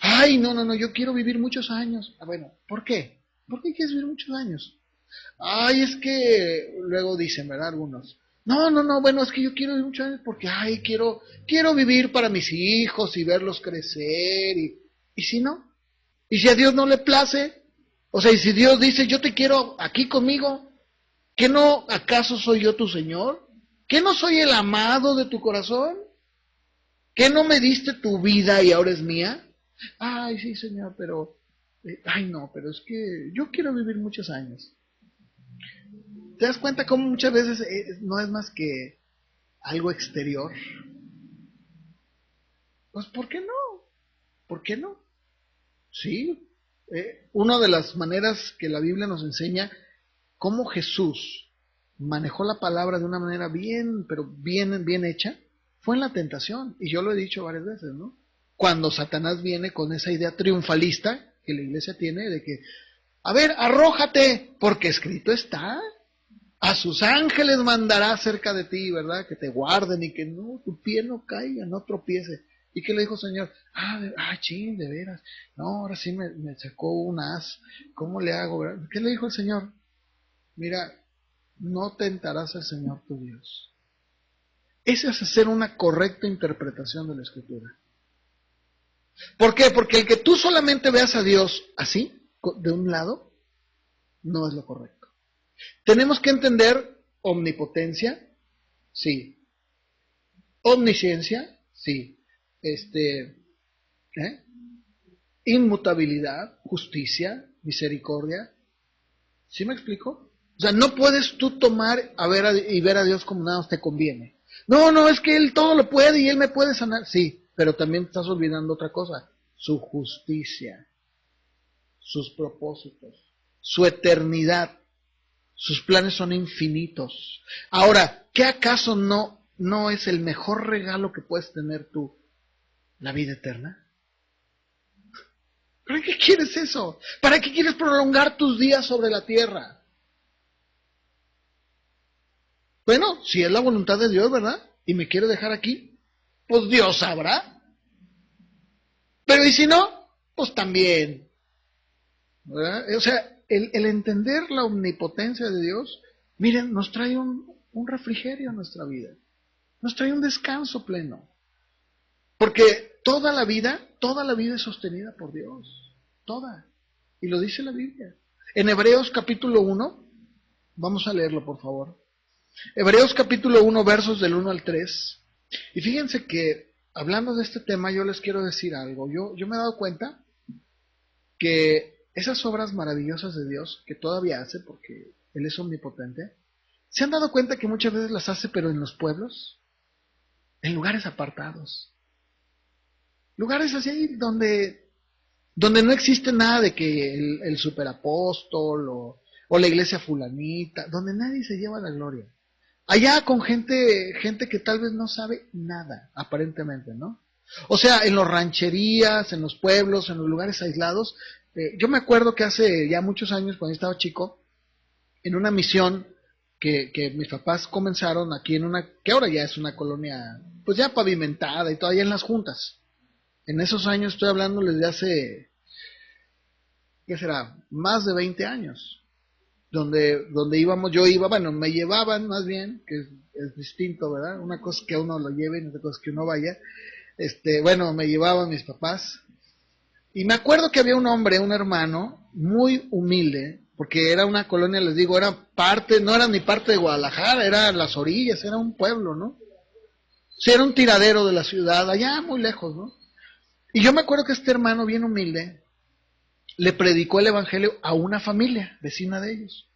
Ay, no, yo quiero vivir muchos años. Bueno, ¿por qué? ¿Por qué quieres vivir muchos años? Ay, es que luego dicen, ¿verdad? Algunos. No, bueno, es que yo quiero vivir muchos años porque, ay, quiero vivir para mis hijos y verlos crecer. ¿Y si no? ¿Y si a Dios no le place? O sea, y si Dios dice, yo te quiero aquí conmigo, ¿qué no acaso soy yo tu Señor? ¿Qué no soy el amado de tu corazón? ¿Qué no me diste tu vida y ahora es mía? Ay, sí, Señor, pero... ay, no, pero es que yo quiero vivir muchos años. ¿Te das cuenta cómo muchas veces no es más que algo exterior? Pues, ¿por qué no? ¿Por qué no? Sí. Una de las maneras que la Biblia nos enseña cómo Jesús manejó la palabra de una manera bien, pero bien hecha, fue en la tentación. Y yo lo he dicho varias veces, ¿no? Cuando Satanás viene con esa idea triunfalista que la iglesia tiene de que, a ver, arrójate, porque escrito está, a sus ángeles mandará cerca de ti, ¿verdad? Que te guarden y que no, tu pie no caiga, no tropiece. ¿Y qué le dijo el Señor? Chin, de veras, no, ahora sí me sacó un as, ¿cómo le hago, verdad? ¿Qué le dijo el Señor? Mira, no tentarás al Señor tu Dios. Ese es hacer una correcta interpretación de la Escritura. ¿Por qué? Porque el que tú solamente veas a Dios así, de un lado, no es lo correcto. Tenemos que entender omnipotencia, sí. Omnisciencia, sí. Inmutabilidad, justicia, misericordia. ¿Sí me explico? O sea, no puedes tú tomar y ver a Dios como nada te conviene. No, es que Él todo lo puede y Él me puede sanar. Sí, pero también estás olvidando otra cosa. Su justicia, sus propósitos, su eternidad. Sus planes son infinitos. Ahora, ¿qué acaso no es el mejor regalo que puedes tener tú? ¿La vida eterna? ¿Para qué quieres eso? ¿Para qué quieres prolongar tus días sobre la tierra? Bueno, si es la voluntad de Dios, ¿verdad? Y me quiere dejar aquí, pues Dios sabrá. Pero ¿y si no? Pues también. ¿Verdad? O sea, el entender la omnipotencia de Dios, miren, nos trae un refrigerio a nuestra vida. Nos trae un descanso pleno. Porque toda la vida es sostenida por Dios. Toda. Y lo dice la Biblia. En Hebreos capítulo 1, vamos a leerlo por favor. Hebreos capítulo 1, versos del 1 al 3. Y fíjense que, hablando de este tema, yo les quiero decir algo. Yo me he dado cuenta que esas obras maravillosas de Dios, que todavía hace, porque Él es omnipotente, ¿se han dado cuenta que muchas veces las hace, pero en los pueblos? En lugares apartados. Lugares así donde no existe nada de que el superapóstol o la iglesia fulanita, donde nadie se lleva la gloria. Allá con gente que tal vez no sabe nada, aparentemente, ¿no? O sea, en las rancherías, en los pueblos, en los lugares aislados. Yo me acuerdo que hace ya muchos años, cuando yo estaba chico, en una misión que mis papás comenzaron aquí en una, que ahora ya es una colonia, pues ya pavimentada y todavía en las juntas. En esos años estoy hablando desde hace, ¿qué será? Más de 20 años. Donde íbamos, yo iba, bueno, me llevaban más bien, que es distinto, ¿verdad? Una cosa es que uno lo lleve y otra cosa es que uno vaya. Bueno, me llevaban mis papás. Y me acuerdo que había un hombre, un hermano, muy humilde, porque era una colonia, les digo, era parte, no era ni parte de Guadalajara, era las orillas, era un pueblo, ¿no? Sí, era un tiradero de la ciudad, allá muy lejos, ¿no? Y yo me acuerdo que este hermano, bien humilde, le predicó el evangelio a una familia vecina de ellos.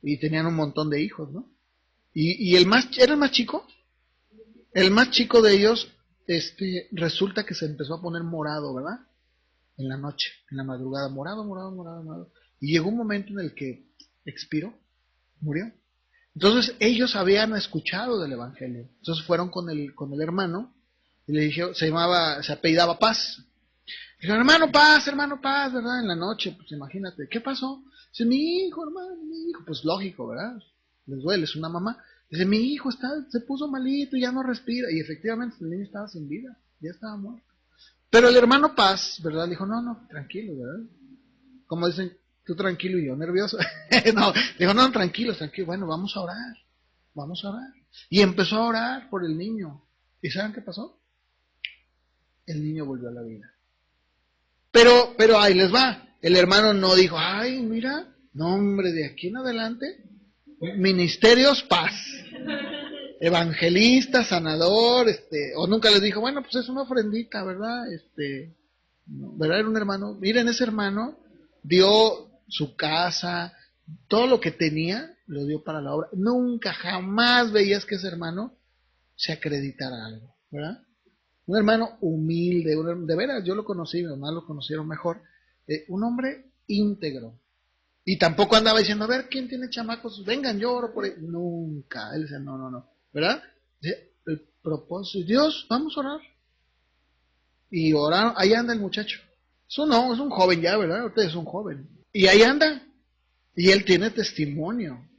Y tenían un montón de hijos, ¿no? Y era el más chico. El más chico de ellos, resulta que se empezó a poner morado, ¿verdad? En la noche, en la madrugada, morado. Y llegó un momento en el que expiró, murió. Entonces ellos habían escuchado del evangelio. Entonces fueron con el hermano y le dijeron, se apellidaba Paz. Dijeron, hermano Paz, ¿verdad? En la noche, pues imagínate, ¿qué pasó? Dice, mi hijo, hermano, pues lógico, ¿verdad? Les duele, es una mamá. Dice, mi hijo se puso malito y ya no respira. Y efectivamente el niño estaba sin vida, ya estaba muerto. Pero el hermano Paz, ¿verdad? Le dijo, no, tranquilo, ¿verdad? Como dicen, tú tranquilo y yo nervioso. No, dijo, no, tranquilo, bueno, vamos a orar. Y empezó a orar por el niño. ¿Y saben qué pasó? El niño volvió a la vida. Pero ahí les va. El hermano no dijo, ay, mira, no hombre, de aquí en adelante, ministerios Paz, evangelista, sanador, o nunca les dijo, bueno, pues es una ofrendita, ¿verdad? No, ¿verdad? Era un hermano. Miren, ese hermano dio su casa, todo lo que tenía, lo dio para la obra. Nunca, jamás veías que ese hermano se acreditara algo, ¿verdad? Un hermano humilde, de veras, yo lo conocí, mis hermanos lo conocieron mejor, un hombre íntegro. Y tampoco andaba diciendo, a ver, ¿quién tiene chamacos? Vengan, yo oro por él. Nunca. Él decía, no, ¿verdad? El propósito, Dios, vamos a orar. Y oraron, ahí anda el muchacho. Es un joven ya, ¿verdad? Usted es un joven. Y ahí anda. Y él tiene testimonio,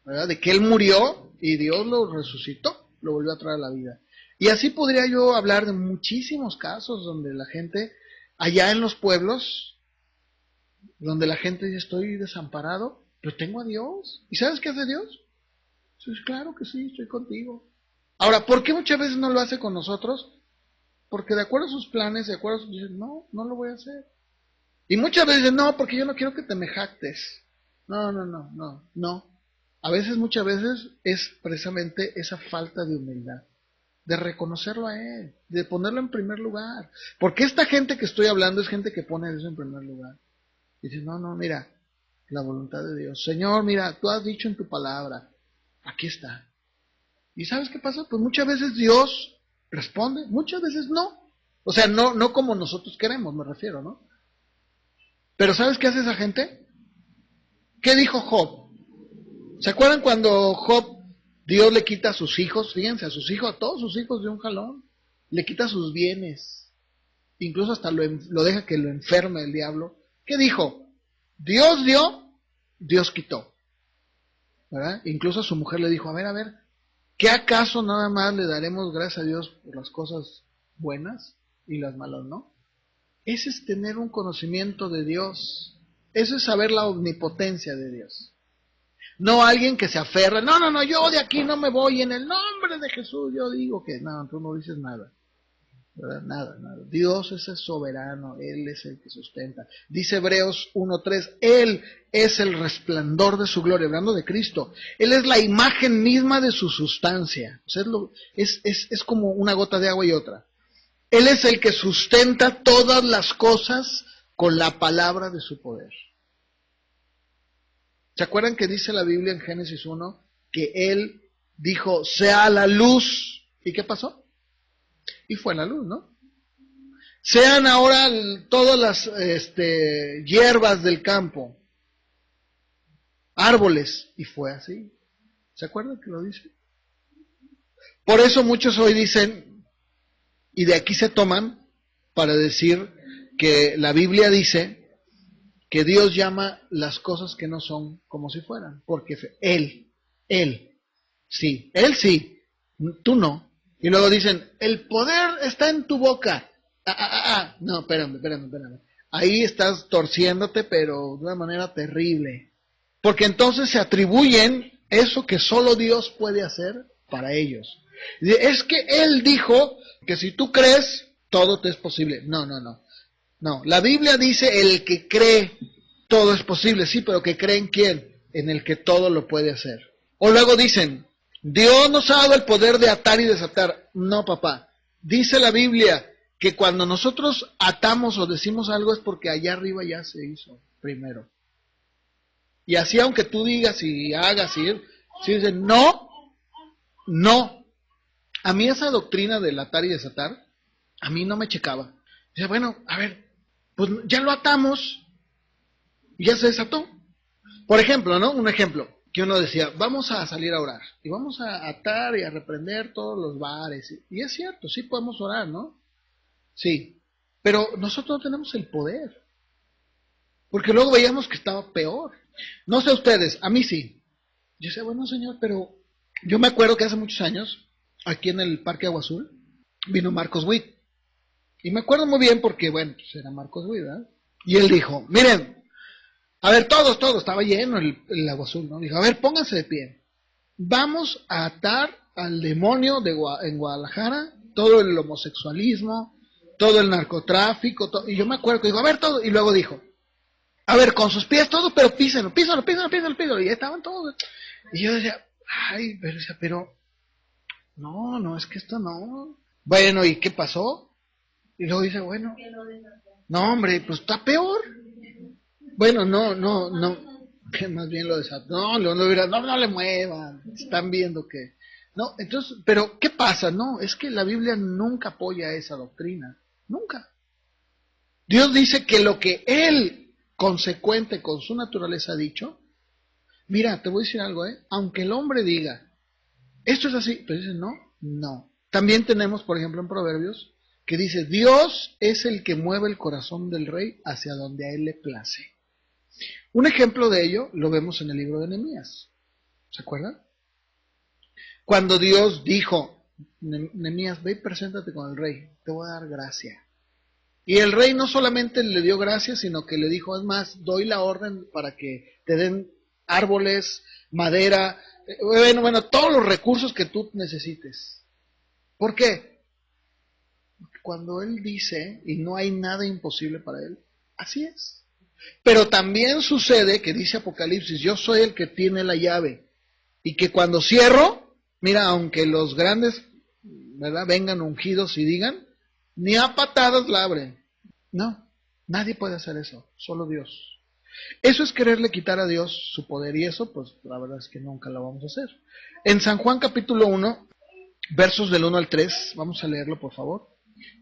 ¿verdad? De que él murió y Dios lo resucitó, lo volvió a traer a la vida. Y así podría yo hablar de muchísimos casos donde la gente, allá en los pueblos, donde la gente dice, estoy desamparado, pero tengo a Dios. ¿Y sabes qué hace Dios? Pues claro que sí, estoy contigo. Ahora, ¿por qué muchas veces no lo hace con nosotros? Porque de acuerdo a sus planes, dicen, no lo voy a hacer. Y muchas veces dicen, no, porque yo no quiero que te me jactes. No. A veces, muchas veces, es precisamente esa falta de humildad, de reconocerlo a Él, de ponerlo en primer lugar. Porque esta gente que estoy hablando es gente que pone eso en primer lugar. Y dice, no, mira, la voluntad de Dios. Señor, mira, tú has dicho en tu palabra, aquí está. ¿Y sabes qué pasa? Pues muchas veces Dios responde, muchas veces no. O sea, no como nosotros queremos, me refiero, ¿no? Pero ¿sabes qué hace esa gente? ¿Qué dijo Job? ¿Se acuerdan cuando Job, Dios le quita a sus hijos? Fíjense, a todos sus hijos de un jalón. Le quita sus bienes. Incluso hasta lo deja que lo enferme el diablo. ¿Qué dijo? Dios dio, Dios quitó. ¿Verdad? Incluso a su mujer le dijo, a ver, ¿qué acaso nada más le daremos gracias a Dios por las cosas buenas y las malas no? Ese es tener un conocimiento de Dios. Eso es saber la omnipotencia de Dios. No alguien que se aferra, no, yo de aquí no me voy, en el nombre de Jesús yo digo que no, tú no dices nada. ¿Verdad? Nada. Dios es el soberano, Él es el que sustenta. Dice Hebreos 1:3, Él es el resplandor de su gloria, hablando de Cristo. Él es la imagen misma de su sustancia. O sea, es como una gota de agua y otra. Él es el que sustenta todas las cosas con la palabra de su poder. ¿Se acuerdan que dice la Biblia en Génesis 1 que Él dijo, sea la luz? ¿Y qué pasó? Y fue la luz, ¿no? Sean ahora todas las hierbas del campo, árboles, y fue así. ¿Se acuerdan que lo dice? Por eso muchos hoy dicen, y de aquí se toman para decir que la Biblia dice que Dios llama las cosas que no son como si fueran, porque Él, sí, tú no. Y luego dicen, el poder está en tu boca. No, espérame. Ahí estás torciéndote, pero de una manera terrible. Porque entonces se atribuyen eso que solo Dios puede hacer para ellos. Es que Él dijo que si tú crees, todo te es posible. No, la Biblia dice el que cree, todo es posible. Sí, pero ¿que cree en quién? En el que todo lo puede hacer. O luego dicen, Dios nos ha dado el poder de atar y desatar. No, papá. Dice la Biblia que cuando nosotros atamos o decimos algo es porque allá arriba ya se hizo primero. Y así aunque tú digas y hagas si dicen no. A mí esa doctrina del atar y desatar, a mí no me checaba. Dice, bueno, a ver, pues ya lo atamos y ya se desató. Por ejemplo, ¿no? Un ejemplo, que uno decía, vamos a salir a orar y vamos a atar y a reprender todos los bares. Y es cierto, sí podemos orar, ¿no? Sí, pero nosotros no tenemos el poder. Porque luego veíamos que estaba peor. No sé ustedes, a mí sí. Yo decía, bueno, señor, pero yo me acuerdo que hace muchos años, aquí en el Parque Agua Azul, vino Marcos Witt. Y me acuerdo muy bien porque, bueno, pues era Marcos Witt, ¿verdad? Y él dijo, miren, a ver, todos, estaba lleno el Agua Azul, ¿no? Dijo, a ver, pónganse de pie. Vamos a atar al demonio en Guadalajara, todo el homosexualismo, todo el narcotráfico, y yo me acuerdo que dijo, a ver, todo, y luego dijo, a ver, con sus pies todo, pero písenlo, y ya estaban todos. Y yo decía, pero, no, es que esto no. Bueno, ¿y qué pasó? Y luego dice, bueno, no, hombre, pues está peor. Bueno, no, que más bien lo desató, no le muevan, están viendo que... No, entonces, pero, ¿qué pasa? No, es que la Biblia nunca apoya esa doctrina, nunca. Dios dice que lo que Él, consecuente con su naturaleza, ha dicho, mira, te voy a decir algo, aunque el hombre diga, esto es así, pero dice, no. También tenemos, por ejemplo, en Proverbios, que dice, Dios es el que mueve el corazón del rey hacia donde a Él le place. Un ejemplo de ello lo vemos en el libro de Nehemías. ¿Se acuerdan? Cuando Dios dijo, Nehemías, ve y preséntate con el rey, te voy a dar gracia. Y el rey no solamente le dio gracia, sino que le dijo, es más, doy la orden para que te den árboles, madera, bueno, todos los recursos que tú necesites. ¿Por qué? Porque cuando Él dice, y no hay nada imposible para Él, así es. Pero también sucede que dice Apocalipsis, yo soy el que tiene la llave, y que cuando cierro, mira, aunque los grandes, ¿verdad?, vengan ungidos y digan, ni a patadas la abren. No, nadie puede hacer eso, solo Dios. Eso es quererle quitar a Dios su poder, y eso, pues, la verdad es que nunca lo vamos a hacer. En San Juan capítulo 1, versos del 1 al 3, vamos a leerlo, por favor.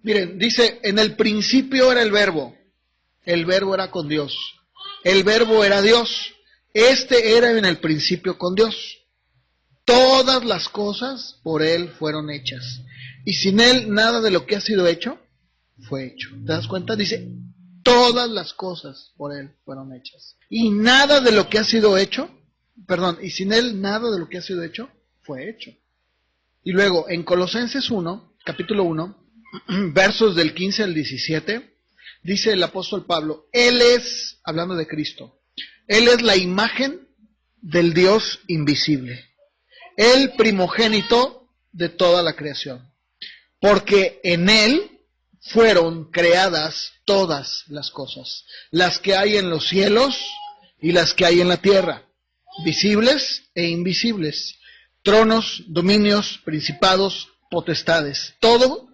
Miren, dice, en el principio era el verbo era con Dios, el verbo era Dios, era en el principio con Dios. Todas las cosas por Él fueron hechas, y sin Él nada de lo que ha sido hecho fue hecho. ¿Te das cuenta? Dice, todas las cosas por Él fueron hechas, y nada de lo que ha sido hecho, y sin Él nada de lo que ha sido hecho fue hecho. Y luego, en Colosenses 1, capítulo 1, versos del 15 al 17, dice el apóstol Pablo, Él es, hablando de Cristo, Él es la imagen del Dios invisible, el primogénito de toda la creación, porque en Él fueron creadas todas las cosas, las que hay en los cielos y las que hay en la tierra, visibles e invisibles, tronos, dominios, principados, potestades, todo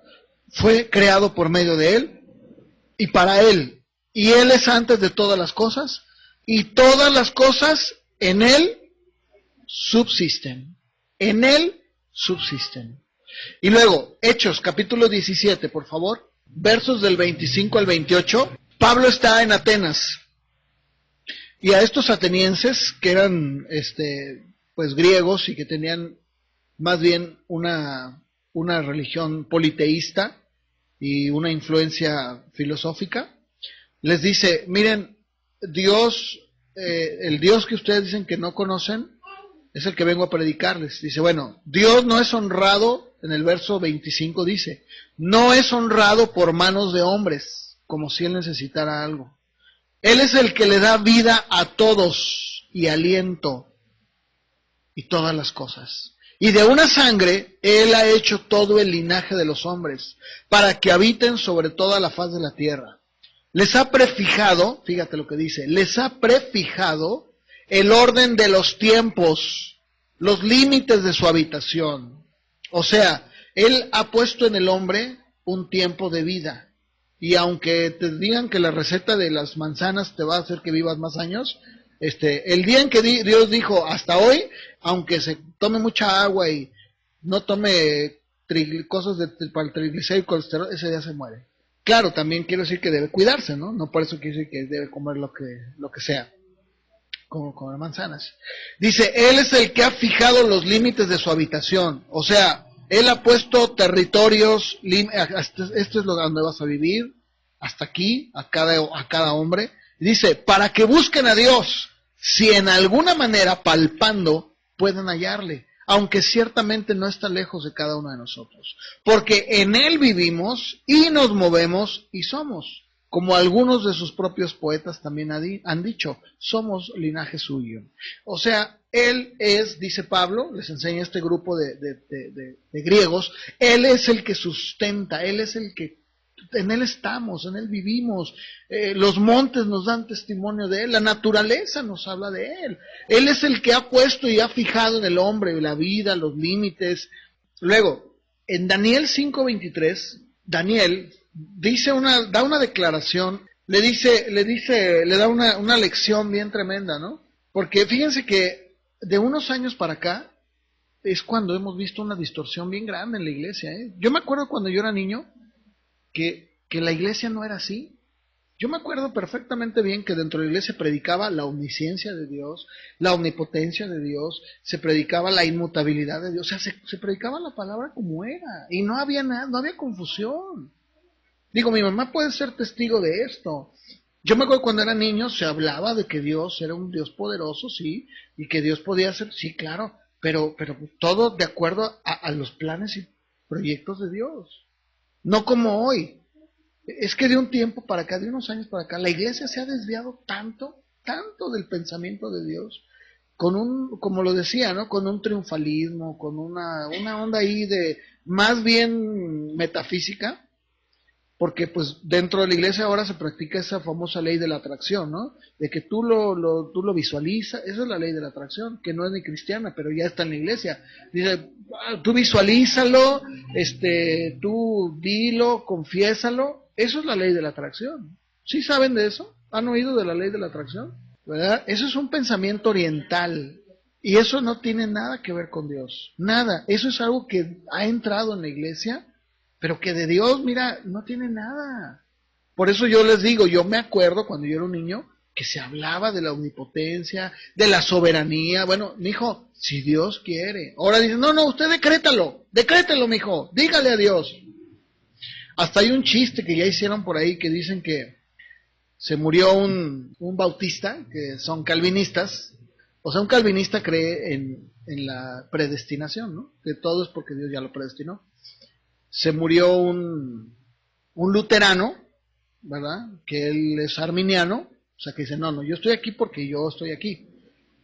fue creado por medio de Él y para Él, y Él es antes de todas las cosas, y todas las cosas en Él subsisten. En Él subsisten. Y luego, Hechos, capítulo 17, por favor, versos del 25 al 28. Pablo está en Atenas, y a estos atenienses, que eran pues griegos y que tenían más bien una religión politeísta y una influencia filosófica, les dice, miren, Dios, el Dios que ustedes dicen que no conocen, es el que vengo a predicarles. Dice, bueno, Dios no es honrado, en el verso 25 dice, no es honrado por manos de hombres, como si Él necesitara algo. Él es el que le da vida a todos y aliento y todas las cosas. Y de una sangre Él ha hecho todo el linaje de los hombres, para que habiten sobre toda la faz de la tierra. Les ha prefijado, fíjate lo que dice, les ha prefijado el orden de los tiempos, los límites de su habitación. O sea, Él ha puesto en el hombre un tiempo de vida. Y aunque te digan que la receta de las manzanas te va a hacer que vivas más años, el día en que Dios dijo hasta hoy, aunque se tome mucha agua y no tome cosas para el triglicérido y colesterol, ese día se muere. Claro, también quiero decir que debe cuidarse, ¿no? No por eso quiere decir que debe comer lo que sea, como comer manzanas. Dice, Él es el que ha fijado los límites de su habitación. O sea, Él ha puesto territorios, esto es donde vas a vivir, hasta aquí, a cada hombre. Dice, para que busquen a Dios, si en alguna manera, palpando, pueden hallarle, aunque ciertamente no está lejos de cada uno de nosotros. Porque en Él vivimos y nos movemos y somos. Como algunos de sus propios poetas también han dicho, somos linaje suyo. O sea, Él es, dice Pablo, les enseña este grupo de griegos, Él es el que sustenta, Él es el que, en Él estamos, en Él vivimos, los montes nos dan testimonio de Él, la naturaleza nos habla de Él. Él es el que ha puesto y ha fijado en el hombre la vida, los límites. Luego, en Daniel 5:23, Daniel da una declaración, le da una lección bien tremenda, ¿no? Porque fíjense que de unos años para acá es cuando hemos visto una distorsión bien grande en la iglesia, ¿eh? Yo me acuerdo cuando yo era niño que la iglesia no era así. Yo me acuerdo perfectamente bien que dentro de la iglesia se predicaba la omnisciencia de Dios, la omnipotencia de Dios, se predicaba la inmutabilidad de Dios, o sea, se predicaba la palabra como era, y no había nada, no había confusión. Digo, mi mamá puede ser testigo de esto. Yo me acuerdo cuando era niño se hablaba de que Dios era un Dios poderoso, sí, y que Dios podía hacer, sí, claro, pero todo de acuerdo a los planes y proyectos de Dios. No como hoy. Es que de un tiempo para acá, de unos años para acá, la iglesia se ha desviado tanto del pensamiento de Dios, como lo decía, ¿no? Con un triunfalismo, con una onda ahí de más bien metafísica, porque pues dentro de la iglesia ahora se practica esa famosa ley de la atracción, ¿no? De que tú lo visualizas, esa es la ley de la atracción, que no es ni cristiana, pero ya está en la iglesia. Dice, tú visualízalo, tú dilo, confiésalo, eso es la ley de la atracción. ¿Sí saben de eso? ¿Han oído de la ley de la atracción? ¿Verdad? Eso es un pensamiento oriental, y eso no tiene nada que ver con Dios, nada. Eso es algo que ha entrado en la iglesia, pero que de Dios, mira, no tiene nada. Por eso yo les digo, yo me acuerdo cuando yo era un niño que se hablaba de la omnipotencia, de la soberanía. Bueno, mijo, si Dios quiere. Ahora dicen, no, usted decrételo, mijo, dígale a Dios. Hasta hay un chiste que ya hicieron por ahí que dicen que se murió un bautista, que son calvinistas. O sea, un calvinista cree en la predestinación, ¿no? Que todo es porque Dios ya lo predestinó. Se murió un luterano, ¿verdad? Que él es arminiano, o sea que dice, no, yo estoy aquí porque yo estoy aquí.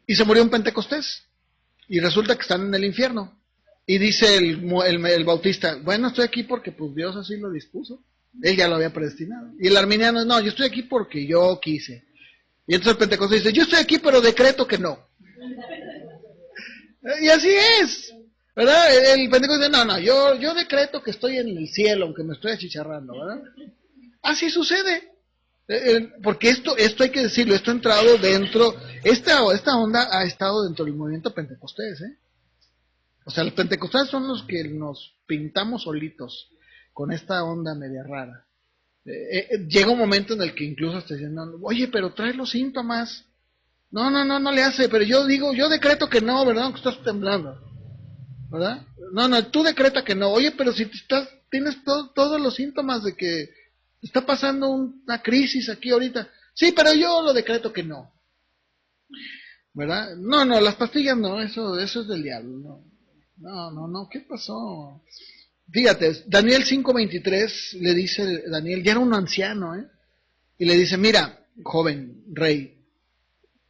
Y se murió un pentecostés, y resulta que están en el infierno. Y dice el bautista, bueno, estoy aquí porque pues Dios así lo dispuso, Él ya lo había predestinado. Y el arminiano, no, yo estoy aquí porque yo quise. Y entonces el pentecostés dice, yo estoy aquí pero decreto que no. Y así es. ¿Verdad? El pendejo dice, no, yo decreto que estoy en el cielo, aunque me estoy achicharrando, ¿verdad? Así sucede. Porque esto hay que decirlo, esto ha entrado dentro, esta onda ha estado dentro del movimiento pentecostés, ¿eh? O sea, los pentecostales son los que nos pintamos solitos con esta onda media rara. Llega un momento en el que incluso te dicen, oye, pero trae los síntomas. No le hace, pero yo decreto que no, ¿verdad? Aunque estás temblando. ¿Verdad? No, tú decreta que no. Oye, pero si tienes todos los síntomas de que está pasando una crisis aquí ahorita. Sí, pero yo lo decreto que no. ¿Verdad? No, las pastillas no, eso es del diablo. No, ¿qué pasó? Fíjate, Daniel 5:23 le dice, Daniel ya era un anciano, y le dice, mira, joven rey,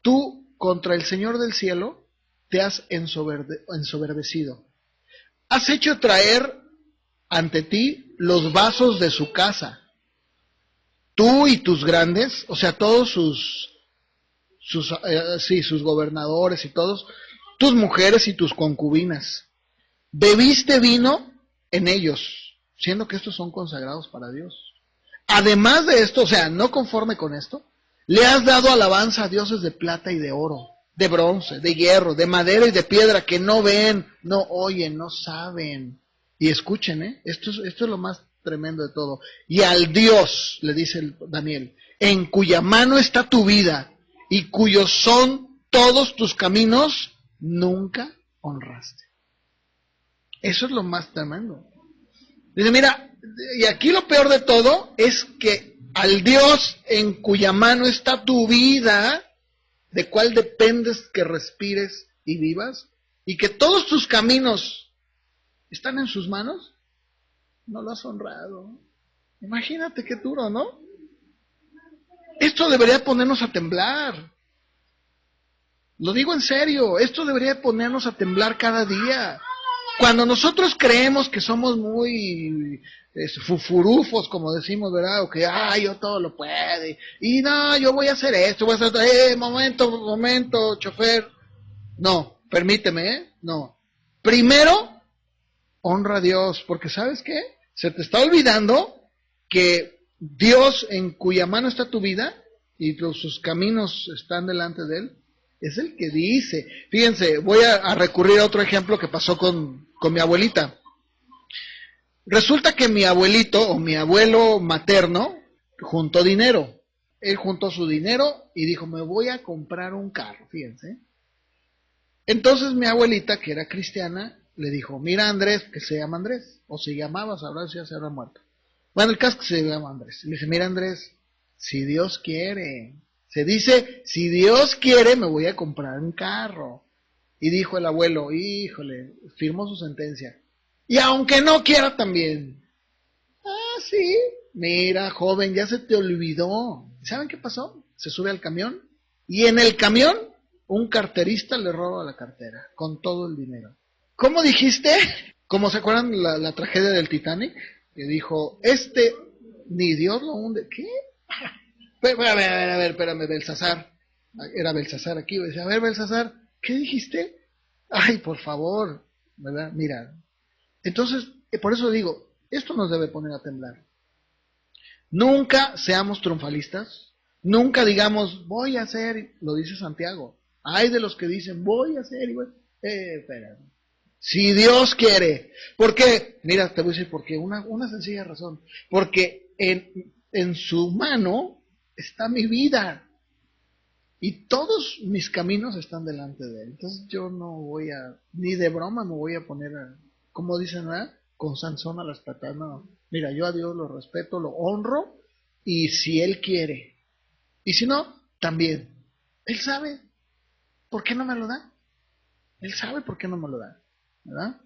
tú contra el Señor del cielo te has ensoberbecido. Has hecho traer ante ti los vasos de su casa. Tú y tus grandes, o sea, todos sus gobernadores y todos, tus mujeres y tus concubinas. Bebiste vino en ellos, siendo que estos son consagrados para Dios. Además de esto, o sea, no conforme con esto, le has dado alabanza a dioses de plata y de oro, de bronce, de hierro, de madera y de piedra, que no ven, no oyen, no saben. Y escuchen, esto es lo más tremendo de todo. Y al Dios, le dice Daniel, en cuya mano está tu vida y cuyos son todos tus caminos, nunca honraste. Eso es lo más tremendo. Dice, mira, y aquí lo peor de todo es que al Dios en cuya mano está tu vida, de cuál dependes que respires y vivas, y que todos tus caminos están en sus manos, no lo has honrado. Imagínate qué duro, ¿no? Esto debería ponernos a temblar. Lo digo en serio, esto debería ponernos a temblar cada día. Cuando nosotros creemos que somos muy fufurufos, como decimos, ¿verdad? O que, yo todo lo puede. Y no, yo voy a hacer esto, voy a hacer... momento, chofer. No, permíteme, no. Primero, honra a Dios, porque ¿sabes qué? Se te está olvidando que Dios en cuya mano está tu vida y sus caminos están delante de Él, es el que dice. Fíjense, voy a recurrir a otro ejemplo que pasó con mi abuelita. Resulta que mi abuelito o mi abuelo materno juntó dinero. Él juntó su dinero y dijo, me voy a comprar un carro, fíjense. Entonces mi abuelita, que era cristiana, le dijo, mira Andrés, que se llama Andrés, o se llamaba, sabrá si ya se habrá muerto. Bueno, el caso es que se llama Andrés. Le dice, mira Andrés, si Dios quiere... Se dice, si Dios quiere, me voy a comprar un carro. Y dijo el abuelo, híjole, firmó su sentencia. Y aunque no quiera también. Sí, mira, joven, ya se te olvidó. ¿Saben qué pasó? Se sube al camión y en el camión un carterista le roba la cartera con todo el dinero. ¿Cómo dijiste? ¿Cómo se acuerdan la tragedia del Titanic? Que dijo, ni Dios lo hunde. ¿Qué? A ver, espérame, Belsasar. Era Belsasar aquí. Decía, a ver, Belsasar, ¿qué dijiste? Ay, por favor, ¿verdad? Mira. Entonces, por eso digo, esto nos debe poner a temblar. Nunca seamos triunfalistas. Nunca digamos, voy a hacer, lo dice Santiago. Hay de los que dicen, voy a hacer, y voy. Espérame. Si Dios quiere. ¿Por qué? Mira, te voy a decir por qué. Una sencilla razón. Porque en su mano está mi vida y todos mis caminos están delante de Él. Entonces yo no voy ni de broma me voy a poner como dicen, ¿verdad? Con Sansón a las patas. No, mira, yo a Dios lo respeto, lo honro, y si Él quiere, y si no, también. Él sabe por qué no me lo da. Él sabe por qué no me lo da, ¿verdad?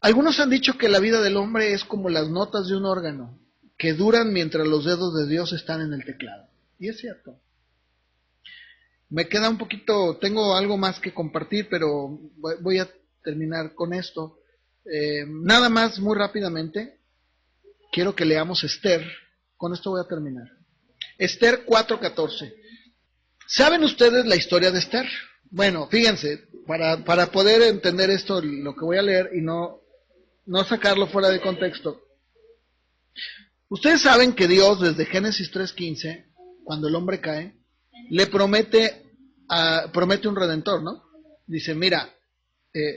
Algunos han dicho que la vida del hombre es como las notas de un órgano, que duran mientras los dedos de Dios están en el teclado. Y es cierto. Me queda un poquito, tengo algo más que compartir, pero voy a terminar con esto. Nada más, muy rápidamente, quiero que leamos Esther. Con esto voy a terminar. Esther 4:14. ¿Saben ustedes la historia de Esther? Bueno, fíjense, para poder entender esto, lo que voy a leer y no sacarlo fuera de contexto. Ustedes saben que Dios, desde Génesis 3:15, cuando el hombre cae, le promete un redentor, ¿no? Dice, mira,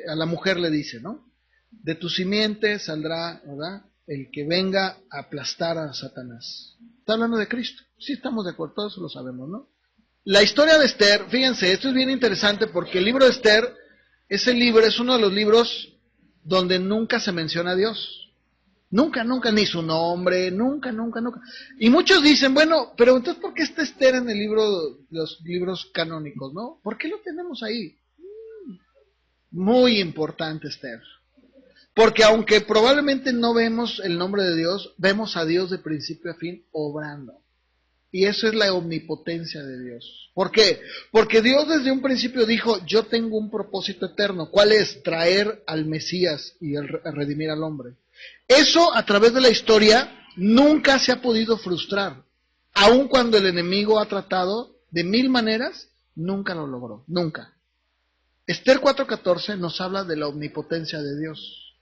a la mujer le dice, ¿no? De tu simiente saldrá, ¿verdad? El que venga a aplastar a Satanás. Está hablando de Cristo. Sí, estamos de acuerdo, todos lo sabemos, ¿no? La historia de Esther, fíjense, esto es bien interesante porque el libro de Esther es uno de los libros donde nunca se menciona a Dios. Nunca, nunca, ni su nombre, nunca, nunca, nunca. Y muchos dicen, bueno, pero entonces ¿por qué está Esther en el libro, los libros canónicos, no? ¿Por qué lo tenemos ahí? Muy importante, Esther. Porque aunque probablemente no vemos el nombre de Dios, vemos a Dios de principio a fin obrando. Y eso es la omnipotencia de Dios. ¿Por qué? Porque Dios desde un principio dijo, yo tengo un propósito eterno. ¿Cuál es? Traer al Mesías y redimir al hombre. Eso a través de la historia nunca se ha podido frustrar. Aun cuando el enemigo ha tratado de mil maneras, nunca lo logró. Nunca. Esther 4:14 nos habla de la omnipotencia de Dios.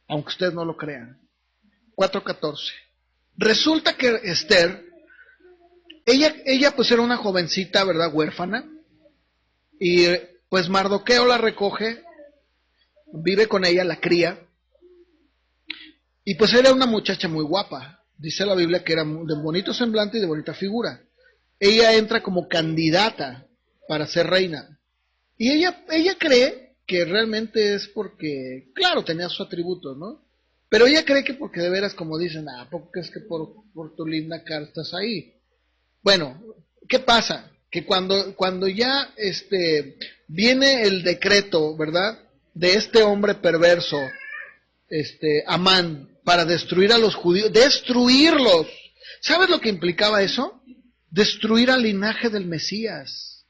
Aunque usted no lo crea. 4:14. Resulta que Esther, ella pues era una jovencita, ¿verdad? Huérfana. Y pues Mardoqueo la recoge, vive con ella, la cría. Y pues era una muchacha muy guapa. Dice la Biblia que era de bonito semblante y de bonita figura. Ella entra como candidata para ser reina. Y ella cree que realmente es porque, claro, tenía sus atributos, ¿no? Pero ella cree que porque de veras, como dicen, porque es que por tu linda cara estás ahí. Bueno, ¿qué pasa? Que cuando ya viene el decreto, ¿verdad? De este hombre perverso, Amán, para destruir a los judíos, destruirlos. ¿Sabes lo que implicaba eso? Destruir al linaje del Mesías.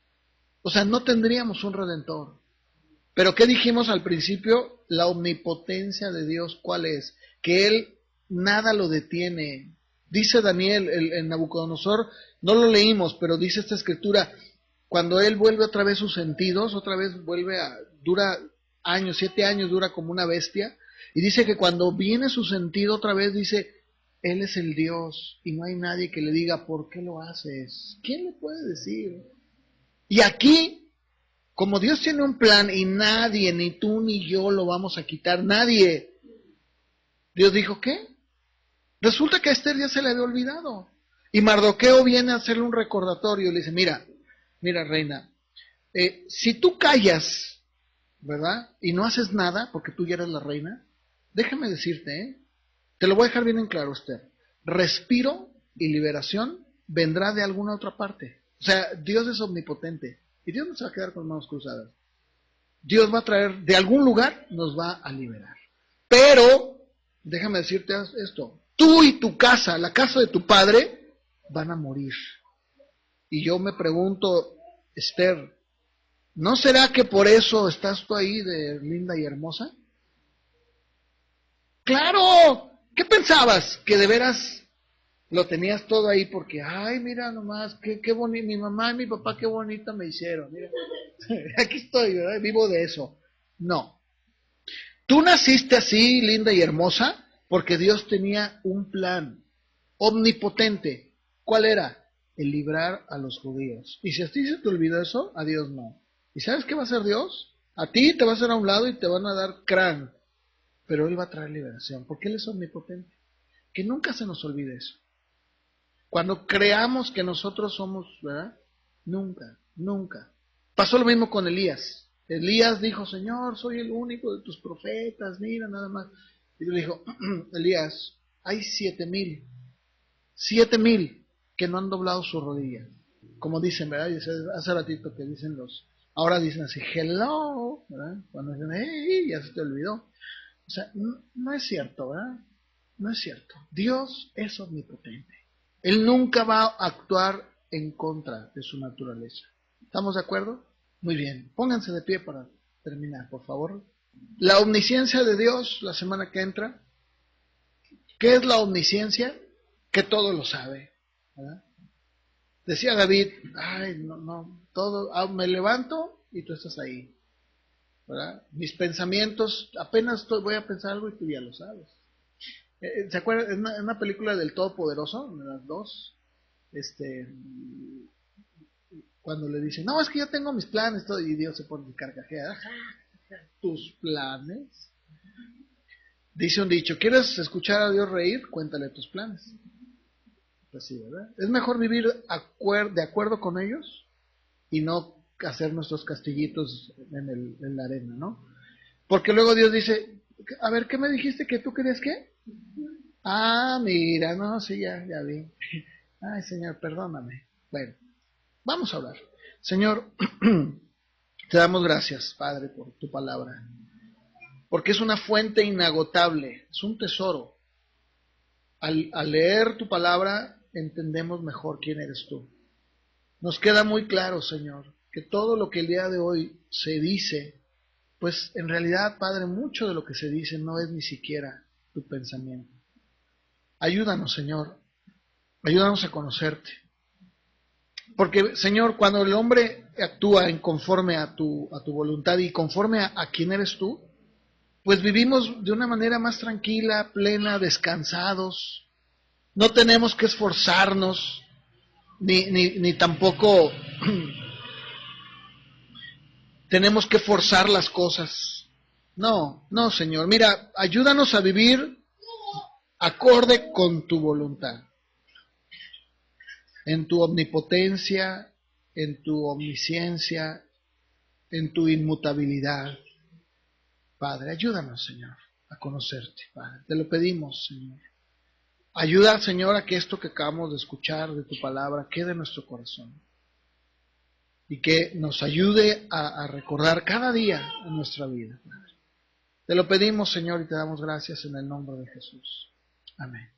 O sea, no tendríamos un redentor. Pero ¿qué dijimos al principio? La omnipotencia de Dios, ¿cuál es? Que Él nada lo detiene. Dice Daniel, en Nabucodonosor, no lo leímos, pero dice esta escritura, cuando Él vuelve otra vez sus sentidos, otra vez dura años, 7 años, dura como una bestia, y dice que cuando viene su sentido otra vez, dice, Él es el Dios, y no hay nadie que le diga, ¿por qué lo haces? ¿Quién le puede decir? Y aquí, como Dios tiene un plan y nadie, ni tú ni yo lo vamos a quitar, nadie. Dios dijo, ¿qué? Resulta que a Esther ya se le había olvidado. Y Mardoqueo viene a hacerle un recordatorio y le dice, mira reina, si tú callas, ¿verdad? Y no haces nada, porque tú ya eres la reina, déjame decirte, te lo voy a dejar bien en claro, Esther. Respiro y liberación vendrá de alguna otra parte. O sea, Dios es omnipotente. Y Dios no se va a quedar con manos cruzadas. Dios va a traer, de algún lugar nos va a liberar. Pero, déjame decirte esto, tú y tu casa, la casa de tu padre, van a morir. Y yo me pregunto, Esther, ¿no será que por eso estás tú ahí de linda y hermosa? ¡Claro! ¿Qué pensabas? ¿Que de veras lo tenías todo ahí porque, ay, mira nomás, qué bonito, mi mamá y mi papá qué bonita me hicieron, mira, aquí estoy, ¿verdad? Vivo de eso? No. Tú naciste así, linda y hermosa, porque Dios tenía un plan omnipotente. ¿Cuál era? El librar a los judíos. Y si a ti se te olvidó eso, a Dios no. ¿Y sabes qué va a hacer Dios? A ti te va a hacer a un lado y te van a dar crán, pero Él va a traer liberación, porque Él es omnipotente. Que nunca se nos olvide eso. Cuando creamos que nosotros somos, ¿verdad? Nunca, nunca. Pasó lo mismo con Elías. Elías dijo, Señor, soy el único de tus profetas, mira nada más. Y Dios le dijo, Elías, hay 7,000 que no han doblado su rodilla. Como dicen, ¿verdad? Hace ratito que dicen ahora dicen así, hello, ¿verdad? Cuando dicen, hey, ya se te olvidó. O sea, no es cierto, ¿verdad? No es cierto. Dios es omnipotente. Él nunca va a actuar en contra de su naturaleza. ¿Estamos de acuerdo? Muy bien. Pónganse de pie para terminar, por favor. La omnisciencia de Dios, la semana que entra. ¿Qué es la omnisciencia? Que todo lo sabe, ¿verdad? Decía David, ay, no, todo, me levanto y tú estás ahí, ¿verdad? Mis pensamientos, apenas voy a pensar algo y tú ya lo sabes. ¿Se acuerdan? En una película del Todopoderoso, de las dos, cuando le dicen, no, es que yo tengo mis planes, todo, y Dios se pone carcajea, tus planes. Dice un dicho, ¿quieres escuchar a Dios reír? Cuéntale tus planes. Así, ¿verdad? Es mejor vivir de acuerdo con ellos y no hacer nuestros castillitos en la arena, ¿no? Porque luego Dios dice, a ver, ¿qué me dijiste que tú querías qué? Ah, mira, no, sí, ya vi. Ay, Señor, perdóname. Bueno, vamos a hablar. Señor, te damos gracias, Padre, por tu palabra, porque es una fuente inagotable, es un tesoro. Al leer tu palabra entendemos mejor quién eres tú. Nos queda muy claro, Señor, que todo lo que el día de hoy se dice, pues en realidad, Padre, mucho de lo que se dice no es ni siquiera tu pensamiento. Ayúdanos, Señor, ayúdanos a conocerte. Porque, Señor, cuando el hombre actúa en conforme a tu voluntad y conforme a quién eres tú, pues vivimos de una manera más tranquila, plena, descansados. No tenemos que esforzarnos, ni tampoco tenemos que forzar las cosas. No, no, Señor. Mira, ayúdanos a vivir acorde con tu voluntad, en tu omnipotencia, en tu omnisciencia, en tu inmutabilidad. Padre, ayúdanos, Señor, a conocerte, Padre. Te lo pedimos, Señor. Ayuda, Señor, a que esto que acabamos de escuchar de tu palabra quede en nuestro corazón y que nos ayude a recordar cada día en nuestra vida. Te lo pedimos, Señor, y te damos gracias en el nombre de Jesús. Amén.